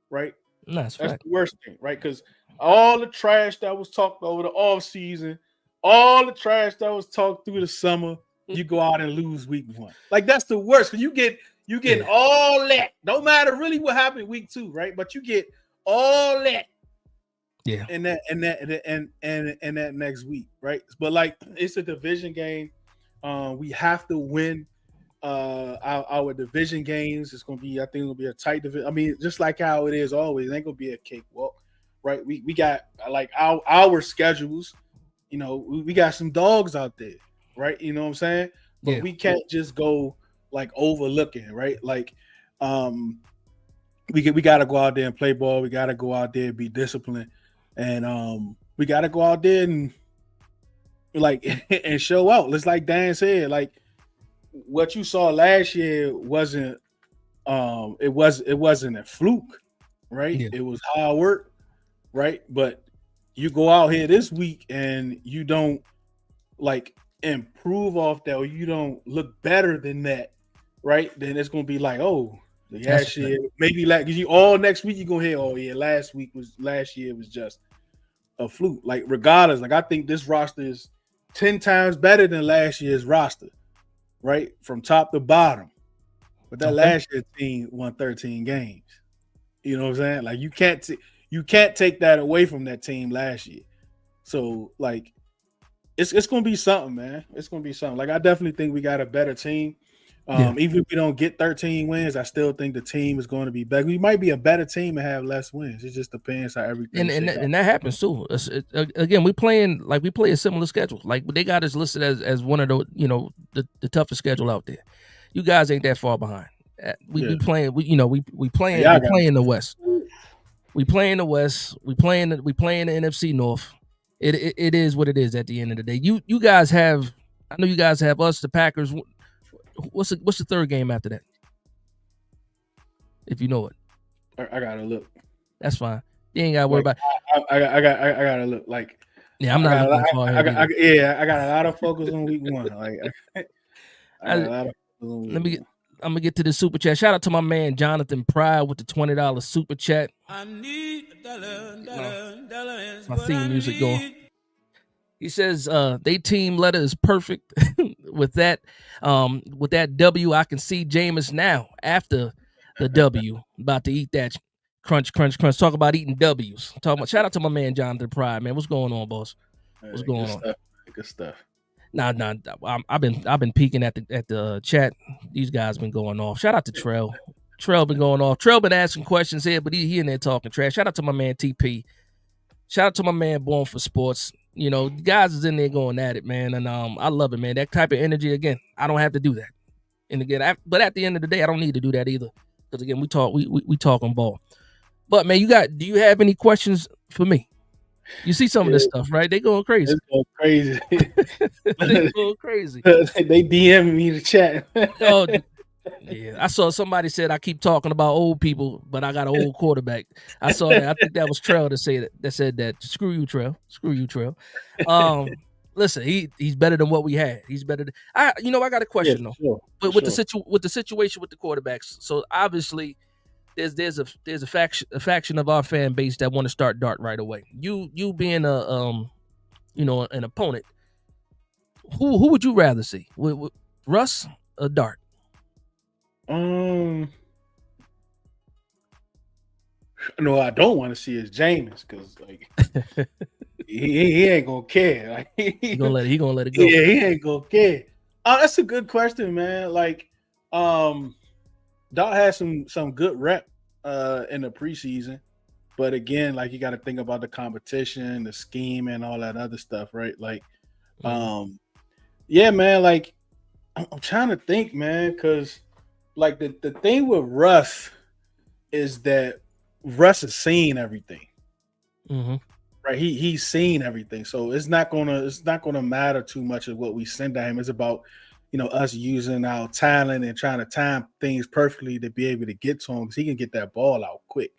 right? That's the worst thing, right? Because all the trash that was talked over the offseason, all the trash that was talked through the summer, you go out and lose week 1. Like that's the worst. Because you get all that. No matter really what happened week 2, right? But you get all that. Yeah. And that next week, right? But like it's a division game. We have to win our division games. It's gonna be, I think it'll be a tight division. I mean, just like how it is always, it ain't gonna be a cakewalk, right? We got like our schedules, we got some dogs out there, right? You know what I'm saying? But we can't just go like overlooking, right? Like we got to go out there and play ball. We got to go out there and be disciplined, and we got to go out there and like and show out. It's like Dan said, like what you saw last year wasn't it wasn't a fluke, right? It was hard work, right? But you go out here this week and you don't like improve off that, or you don't look better than that, right? Then it's gonna be like, oh, last year, maybe like you all next week you're gonna hear, oh yeah, last year was just a fluke. Like regardless, like I think this roster is 10 times better than last year's roster, right? From top to bottom. But that last year team won 13 games. You know what I'm saying? Like you can't take that away from that team last year. So like it's gonna be something, man. It's gonna be something. Like I definitely think we got a better team. Even if we don't get 13 wins, I still think the team is going to be better. We might be a better team and have less wins. It just depends how everything. And that happens too. Again, we play a similar schedule. Like they got us listed as one of the toughest schedule out there. You guys ain't that far behind. We playing. We playing the West. We play in the West. We play in the NFC North. It is what it is at the end of the day. You guys have. I know you guys have us, the Packers. What's the third game after that? If you know it, I gotta look. That's fine. You ain't gotta worry about. I gotta look. Like I'm not looking far ahead. I got a lot of focus on week 1. Like I got a lot of focus on week 1. I'm gonna get to the super chat. Shout out to my man Jonathan Pride with the $20 super chat. I need my theme music going. He says, they team letter is perfect. with that W, I can see Jameis now after the W about to eat that crunch. Talk about eating W's. Shout out to my man Jonathan Pride, man. What's going on, boss? What's going on? Good stuff. Nah. I've been peeking at the chat. These guys been going off. Shout out to Trell. Trell been going off. Trell been asking questions here, but he in there talking trash. Shout out to my man TP. Shout out to my man Born for Sports. You know, guys is in there going at it, man, and I love it, man. That type of energy. Again, I don't have to do that, and again, but at the end of the day, I don't need to do that either, because again, we talking ball. But man, do you have any questions for me? You see some of this stuff, right? They going crazy. It's going crazy. They going crazy. They DM me to chat. Oh, yeah. I saw somebody said I keep talking about old people, but I got an old quarterback. I saw that. I think that was Trell that said that. Screw you, Trell. Listen, he's better than what we had. He's better than I got a question though. Sure, but with the situation with the quarterbacks, so obviously there's a faction of our fan base that want to start Dart right away. You being an opponent, who would you rather see? With Russ or Dart? No, I don't want to see is Jameis, because like he ain't gonna care. Like he gonna let it go. Yeah, he ain't gonna care. That's a good question, man. Like, Dot had some good rep in the preseason, but again, like you got to think about the competition, the scheme, and all that other stuff, right? Like, yeah, man. Like, I'm trying to think, man, because like the thing with Russ is that Russ has seen everything, right? He's seen everything, so it's not gonna matter too much of what we send at him. It's about us using our talent and trying to time things perfectly to be able to get to him, because he can get that ball out quick.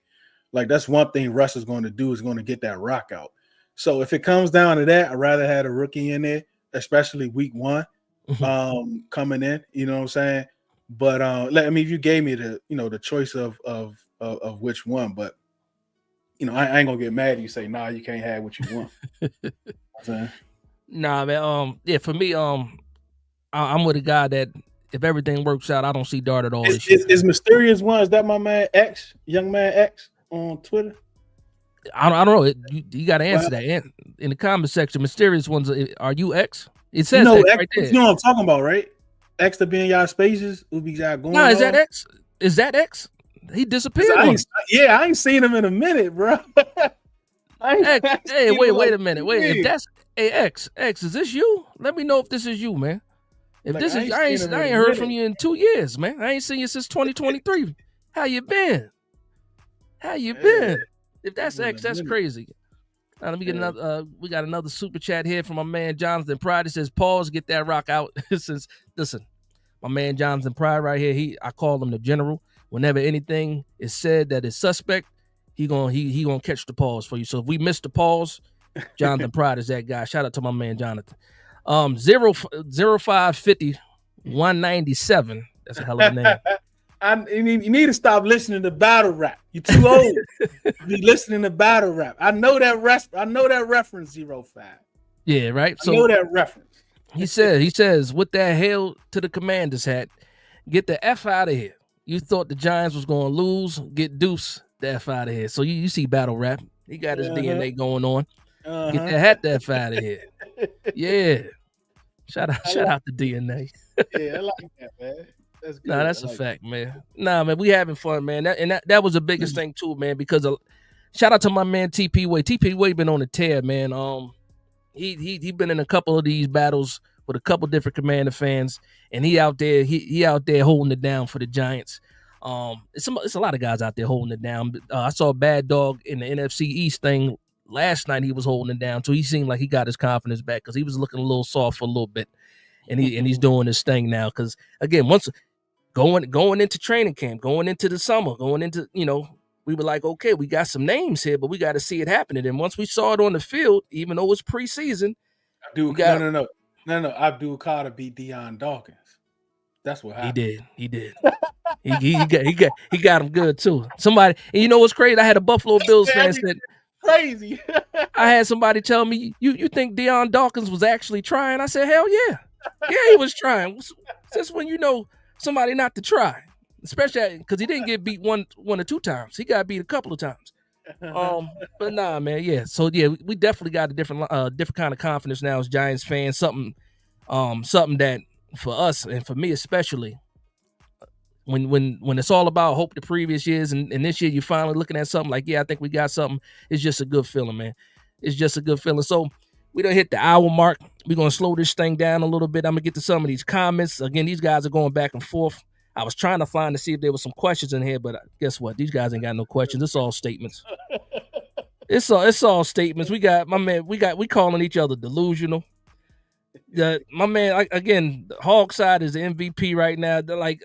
Like that's one thing Russ is going to do, is going to get that rock out. So if it comes down to that, I'd rather have a rookie in there, especially week one, coming in. You know what I'm saying? But if you gave me the choice of which one, but I ain't gonna get mad if you say nah, you can't have what you want. Nah, man. Yeah, for me, I'm with a guy that if everything works out, I don't see Dart at all. Is Mysterious One? Is that my man X, young man X on Twitter? I don't know. You got to answer that in the comment section. Mysterious Ones, are you X? It says X right there. You know what I'm talking about, right? X to be in y'all spaces. No, is that X? Is that X? He disappeared. I ain't seen him in a minute, bro. Hey, wait a minute. Wait, if that's X, is this you? Let me know if this is you, man. If this is, I ain't heard from you in 2 years, man. I ain't seen you since 2023. How you been? If that's X, that's crazy. Now, let me get another. We got another super chat here from my man Jonathan Pride. It says, "Pause, get that rock out." Listen, my man Jonathan Pride right here. I call him the general. Whenever anything is said that is suspect, he gonna catch the pause for you. So if we miss the pause, Jonathan Pride is that guy. Shout out to my man Jonathan. 0550 197. That's a hell of a name. You need to stop listening to battle rap. You're too old to be listening to battle rap. I know that reference 05. Yeah, right. I know that reference. He says, with that hail to the Commanders hat, get the F out of here. You thought the Giants was going to lose, get Deuce the F out of here. So you see battle rap. He got his DNA going on. Get that hat the F out of here. Yeah. Shout out to DNA. Yeah, I like that, man. That's good. That's a fact, man. Man, we having fun, man. That was the biggest thing too, man, because shout out to my man TP Way. TP Way been on the tear, man. He been in a couple of these battles with a couple different Commander fans, and he out there holding it down for the Giants. It's a lot of guys out there holding it down. I saw Bad Dog in the NFC East thing last night. He was holding it down, so he seemed like he got his confidence back, because he was looking a little soft for a little bit, and he's doing his thing now. Because again, once going into training camp, going into the summer, going into we were like, okay, we got some names here, but we got to see it happening. And once we saw it on the field, even though it was preseason, no. Abdul Carter beat Deion Dawkins. That's what happened. He did. he got him good too. Somebody, and you know what's crazy? I had a Buffalo Bills fan said, crazy. I had somebody tell me, you think Deion Dawkins was actually trying? I said, hell yeah. Yeah, he was trying. Since when you know somebody not to try, especially because he didn't get beat one or two times. He got beat a couple of times. But nah, man, yeah. So yeah, we definitely got a different kind of confidence now as Giants fans. Something that for us and for me especially, when it's all about hope the previous years and this year you're finally looking at something like, yeah, I think we got something. It's just a good feeling, man. It's just a good feeling. So we done hit the hour mark. We're gonna slow this thing down a little bit. I'm gonna get to some of these comments. Again, these guys are going back and forth. I was trying to find to see if there was some questions in here, but guess what? These guys ain't got no questions. It's all statements. It's all statements. We got my man. We calling each other delusional. My man again. Hog side is the MVP right now. They're like,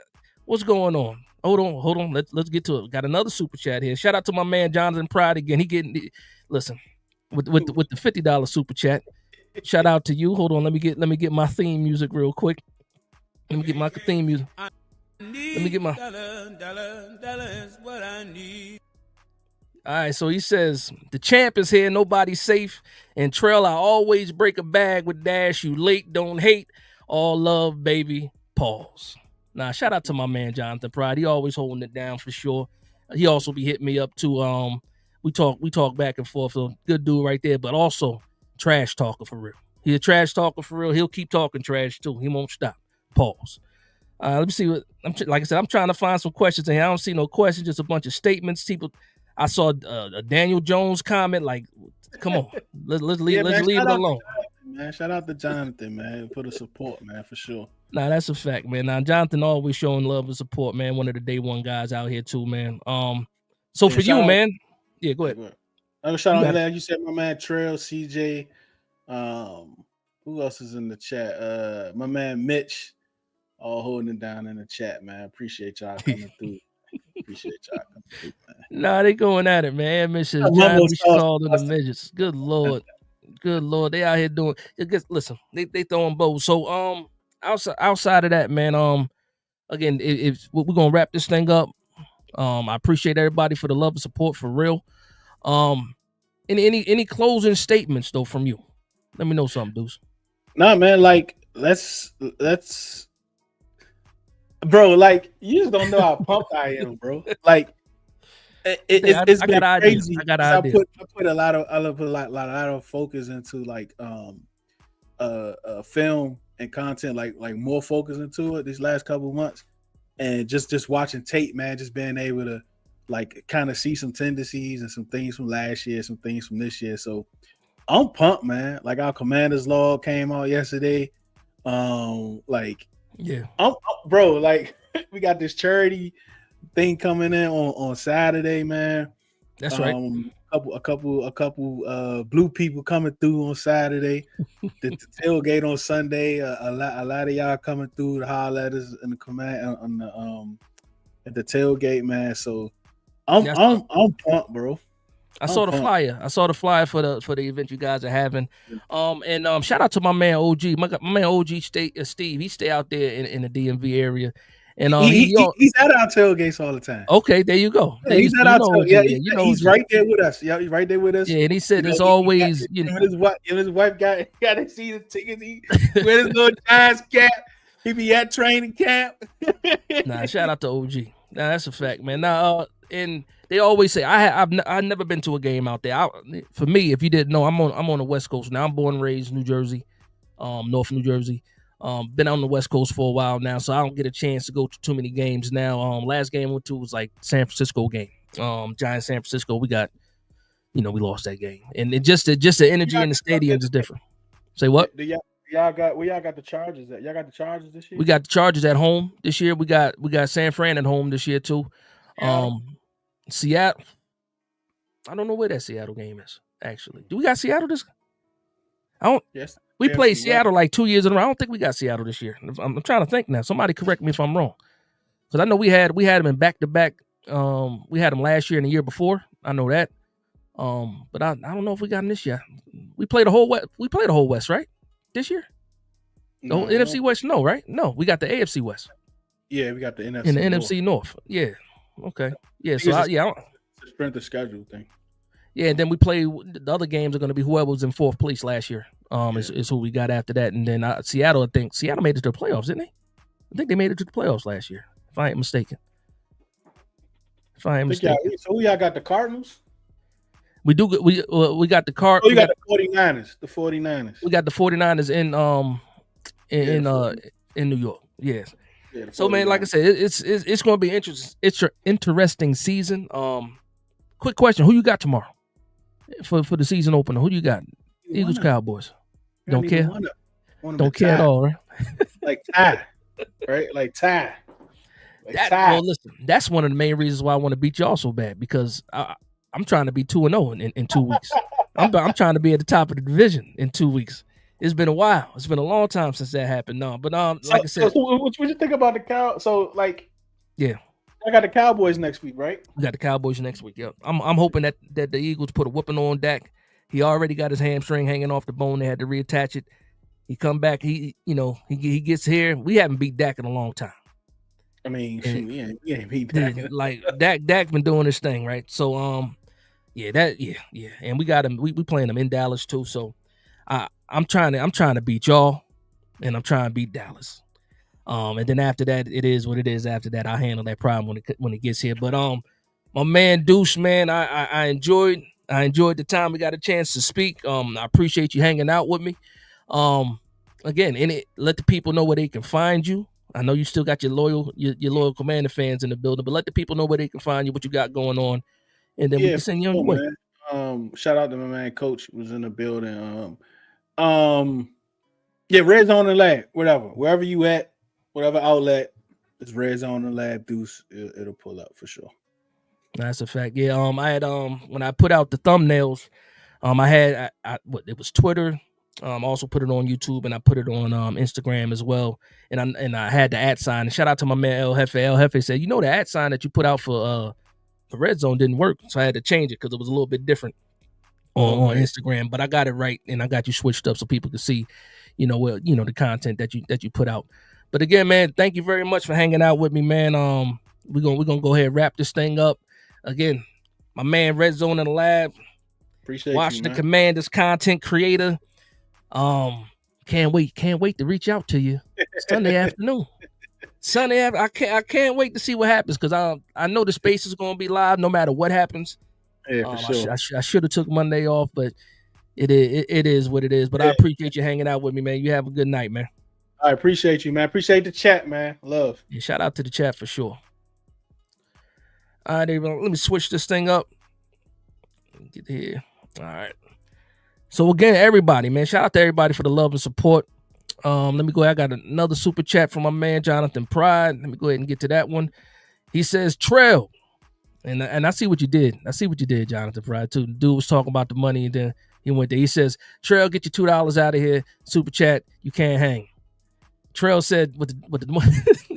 what's going on? Hold on. Let's get to it. Got another super chat here. Shout out to my man Jonathan Pride again. He getting listen with the $50 super chat. Shout out to you. Hold on. Let me get my theme music real quick. Let me get my theme music. Let me get my. Dollars, what I need. All right, so he says, the champ is here, nobody's safe. And Trail, I always break a bag with Dash. You late, don't hate. All love, baby. Pause. Nah, shout out to my man Jonathan Pride. He always holding it down for sure. He also be hitting me up too. We talk back and forth. So good dude right there, but also trash talker for real. He's a trash talker for real. He'll keep talking trash too. He won't stop. Pause. Let me see what like I said. I'm trying to find some questions in here. I don't see no questions, just a bunch of statements. People. I saw a Daniel Jones comment. Like, come on, let's leave it alone. Man, shout out to Jonathan, man, for the support, man, for sure. Nah, that's a fact, man. Now Jonathan always showing love and support, man. One of the day one guys out here too, man. So for you, man, yeah, go ahead. Shout out, like you said, my man Trail, CJ. Who else is in the chat? My man Mitch, all holding it down in the chat, man. Appreciate y'all coming through. Appreciate y'all coming through, man. Nah, they going at it, man. Mrs. John, we should call them the midgets. Good Lord. They out here doing it. Listen, they throwing bows. So outside of that, man, again, if we're gonna wrap this thing up. I appreciate everybody for the love and support for real. Any closing statements though from you? Let me know something, Deuce. Nah, man, like let's bro, like you just don't know how pumped I am, bro. Like it's been crazy. I got ideas. I put a lot of focus into like film and content, like more focus into it these last couple of months, and just watching tape, man, just being able to like kind of see some tendencies and some things from last year, some things from this year. So I'm pumped, man. Like our Commander's Log came out yesterday. Like yeah, bro, like we got this charity thing coming in on Saturday, man. That's right. A couple blue people coming through on Saturday. the tailgate on Sunday. A lot of y'all coming through the holler at us in the command on the at the tailgate, man. So I'm pumped, bro. I saw the flyer. I saw the flyer for the event you guys are having. And shout out to my man OG. My man OG Steve. He stay out there in the DMV area. And he's at our tailgates all the time. Okay, there you go. Yeah, he's at our tailgate. He's right there with us. Yeah, he's right there with us. Yeah, and he said there's always his wife got to see the tickets. He with his little Giants cap. He be at training camp. Nah, shout out to OG. Nah, that's a fact, man. Now, and they always say I've never been to a game out there. For me, if you didn't know, I'm on the West Coast now. I'm born and raised New Jersey, North New Jersey. Been on the West Coast for a while now, so I don't get a chance to go to too many games now. Last game I went to was like San Francisco game. Giants San Francisco. We got, we lost that game, and it just the energy in the stadium is different. Say what? Y'all got the Chargers at? Y'all got the Chargers this year? We got the Chargers at home this year. We got San Fran at home this year too. Seattle. I don't know where that Seattle game is actually. Do we got Seattle this? I don't. Yes. We played Seattle like 2 years in a row. I don't think we got Seattle this year. I'm trying to think now. Somebody correct me if I'm wrong. Because I know we had them in back-to-back. We had them last year and the year before. I know that. But I don't know if we got them this year. We played the whole West. We played the whole West, right? This year? No, the NFC West, no, right? No, we got the AFC West. Yeah, we got the NFC and the North. NFC North. Yeah. Okay. Yeah. So it's a strength of schedule thing. Yeah, and then we play the other games are going to be whoever was in fourth place last year. Is who we got after that, and then Seattle. I think Seattle made it to the playoffs, didn't they? I think they made it to the playoffs last year, if I ain't mistaken. So who y'all got? The Cardinals. We do. We got the card. Oh, you got the 49ers. The 49ers. We got the 49ers in New York. Yes. Yeah, so man, like I said, it's going to be interesting. It's an interesting season. Quick question: who you got tomorrow for the season opener? Who you got? Eagles, Cowboys. Don't care. Don't care at all, right? Like tie, right? Like tie. Well, listen, that's one of the main reasons why I want to beat y'all so bad, because I'm trying to be 2-0 in 2 weeks. I'm trying to be at the top of the division in 2 weeks. It's been a while. It's been a long time since that happened. No, but like I said, what you think about the Cow? So like, yeah, I got the Cowboys next week, right? We got the Cowboys next week. Yep. I'm hoping that the Eagles put a whooping on Dak. He already got his hamstring hanging off the bone. They had to reattach it. He come back. He gets here. We haven't beat Dak in a long time. I mean, yeah, beat Dak. Like Dak been doing his thing, right? So yeah, and we got him. We playing him in Dallas too. So I'm trying to beat y'all, and I'm trying to beat Dallas. And then after that, it is what it is. After that, I'll handle that problem when it gets here. But my man Deuce, man, I enjoyed the time we got a chance to speak. I appreciate you hanging out with me. Again, let the people know where they can find you. I know you still got your loyal Commander fans in the building, but let the people know where they can find you, what you got going on, and then we can send you on your way. Shout out to my man Coach was in the building. Yeah, Redzone and Lab, wherever you at, whatever outlet, it's Redzone and Lab Deuce. It'll pull up for sure. That's a fact. Yeah. I had when I put out the thumbnails, I had it was Twitter. Also put it on YouTube, and I put it on Instagram as well. And I had the @ sign. And shout out to my man El Jefe. El Jefe said, the @ sign that you put out for Redzone didn't work, so I had to change it because it was a little bit different on Instagram. But I got it right, and I got you switched up so people could see, the content that you put out. But again, man, thank you very much for hanging out with me, man. We're gonna go ahead and wrap this thing up. Again, my man Redzone in the Lab. Appreciate Washington Commanders content creator. Can't wait to reach out to you Sunday afternoon. I can't wait to see what happens, because I know the space is going to be live no matter what happens. Yeah, for sure. I should have took Monday off, but it is what it is. But I appreciate you hanging out with me, man. You have a good night, man. I appreciate you, man. Appreciate the chat, man. Love. Yeah, shout out to the chat for sure. All right, let me switch this thing up. Get here. All right. So again, everybody, man, shout out to everybody for the love and support. Let me go ahead. I got another super chat from my man Jonathan Pride. Let me go ahead and get to that one. He says, Trail. And I see what you did. Jonathan Pride, too. The dude was talking about the money, and then he went there. He says, Trail, get your $2 out of here. Super chat, you can't hang. Trail said with the money.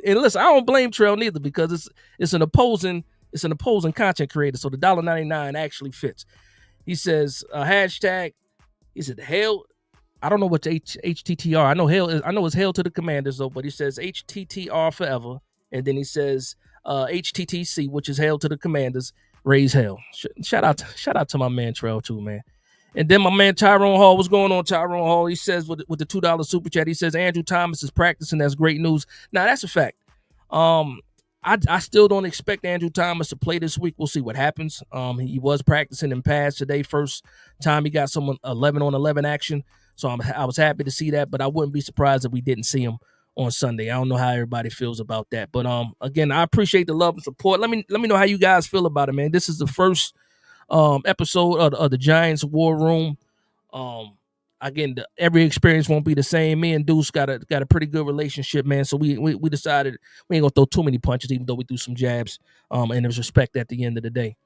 And listen, I don't blame Trail neither, because it's an opposing content creator. So the $1.99 actually fits. He says, hashtag. He said, "Hail." I don't know what's HTTR. I know it's hail to the Commanders though, but he says HTTR forever, and then he says HTTC, which is hail to the Commanders. Raise hell. Shout out to my man Trail too, man. And then my man Tyrone Hall. What's going on, Tyrone Hall? He says with the $2 super chat, he says Andrew Thomas is practicing. That's great news. Now that's a fact. I still don't expect Andrew Thomas to play this week. We'll see what happens. He was practicing in pads today. First time he got some 11-on-11 action. So I was happy to see that, but I wouldn't be surprised if we didn't see him on Sunday. I don't know how everybody feels about that. But again, I appreciate the love and support. Let me know how you guys feel about it, man. This is the first episode of the Giants War Room. Again, every experience won't be the same. Me and Deuce got a pretty good relationship, man. So we decided we ain't gonna throw too many punches, even though we do some jabs. And there's respect at the end of the day.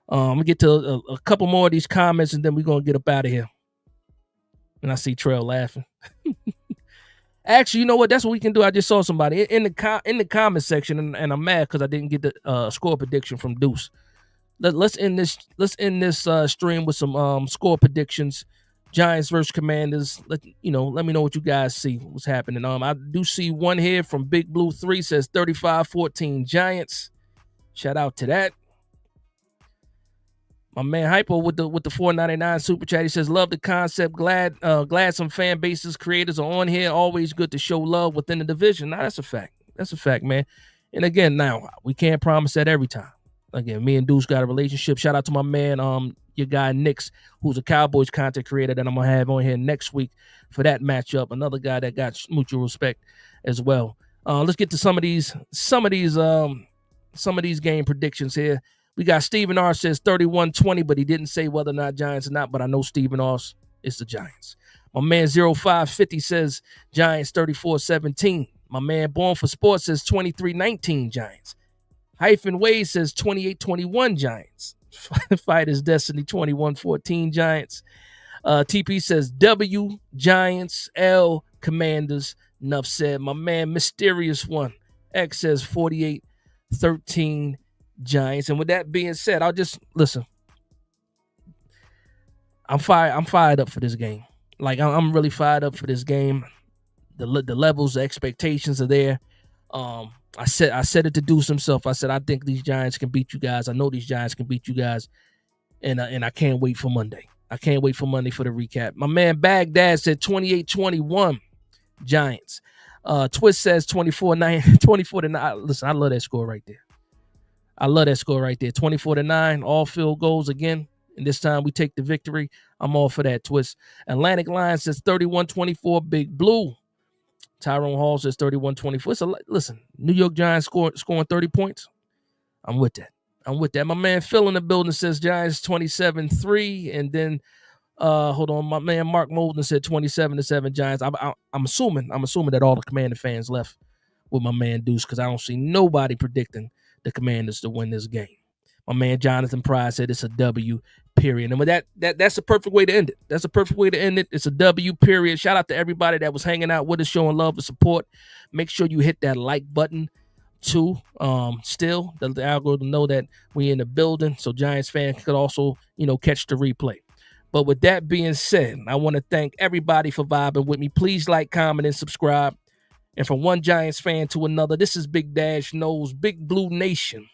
We get to a couple more of these comments, and then we're gonna get up out of here. And I see Trail laughing. Actually, you know what? That's what we can do. I just saw somebody in the comment section, and I'm mad because I didn't get the score prediction from Deuce. Let's end this stream with some score predictions. Giants versus Commanders. Let me know what you guys see. What's happening. I do see one here from Big Blue 3 says 35-14 Giants. Shout out to that. My man Hypo with the $4.99 super chat. He says, love the concept. Glad some fan bases creators are on here. Always good to show love within the division. Now that's a fact. That's a fact, man. And again, now we can't promise that every time. Again, me and Deuce got a relationship. Shout out to my man, your guy Nix, who's a Cowboys content creator that I'm gonna have on here next week for that matchup. Another guy that got mutual respect as well. Let's get to some of these game predictions here. We got Stephen R says 31-20, but he didn't say whether or not Giants or not, but I know Stephen R is the Giants. My man 0550 says Giants 34-17. My man Born for Sports says 23-19 Giants. Hyphen Wade says 28-21 Giants. Fighters Destiny 21-14 Giants. TP says W Giants, L Commanders. Enough said. My man Mysterious One X says 48-13 Giants. And with that being said, I'll just listen. I'm fired up for this game. Like I'm really fired up for this game. The levels, the expectations are there. I said it to Deuce himself. I said I think these Giants can beat you guys. I know these Giants can beat you guys, and I can't wait for Monday. I can't wait for Monday for the recap. My man Baghdad said 28-21 Giants. Twist says 24-9. Listen, I love that score right there. 24-9, all field goals again. And this time we take the victory. I'm all for that, Twist. Atlantic Line says 31-24, Big Blue. Tyrone Hall says 31-24. Listen, New York Giants scoring 30 points. I'm with that. My man Phil in the building says Giants 27-3. And then, hold on, my man Mark Molden said 27-7 Giants. I'm assuming that all the Commander fans left with my man Deuce because I don't see nobody predicting the Commanders to win this game. My man Jonathan Pride said it's a W, period. And with that's the perfect way to end it. That's a perfect way to end it. It's a W, period. Shout out to everybody that was hanging out with us, showing love and support. Make sure you hit that like button too. Still, the algorithm know that we in the building, so Giants fans could also, catch the replay. But with that being said, I want to thank everybody for vibing with me. Please like, comment, and subscribe. And from one Giants fan to another, this is Big Dash Knows, Big Blue Nation.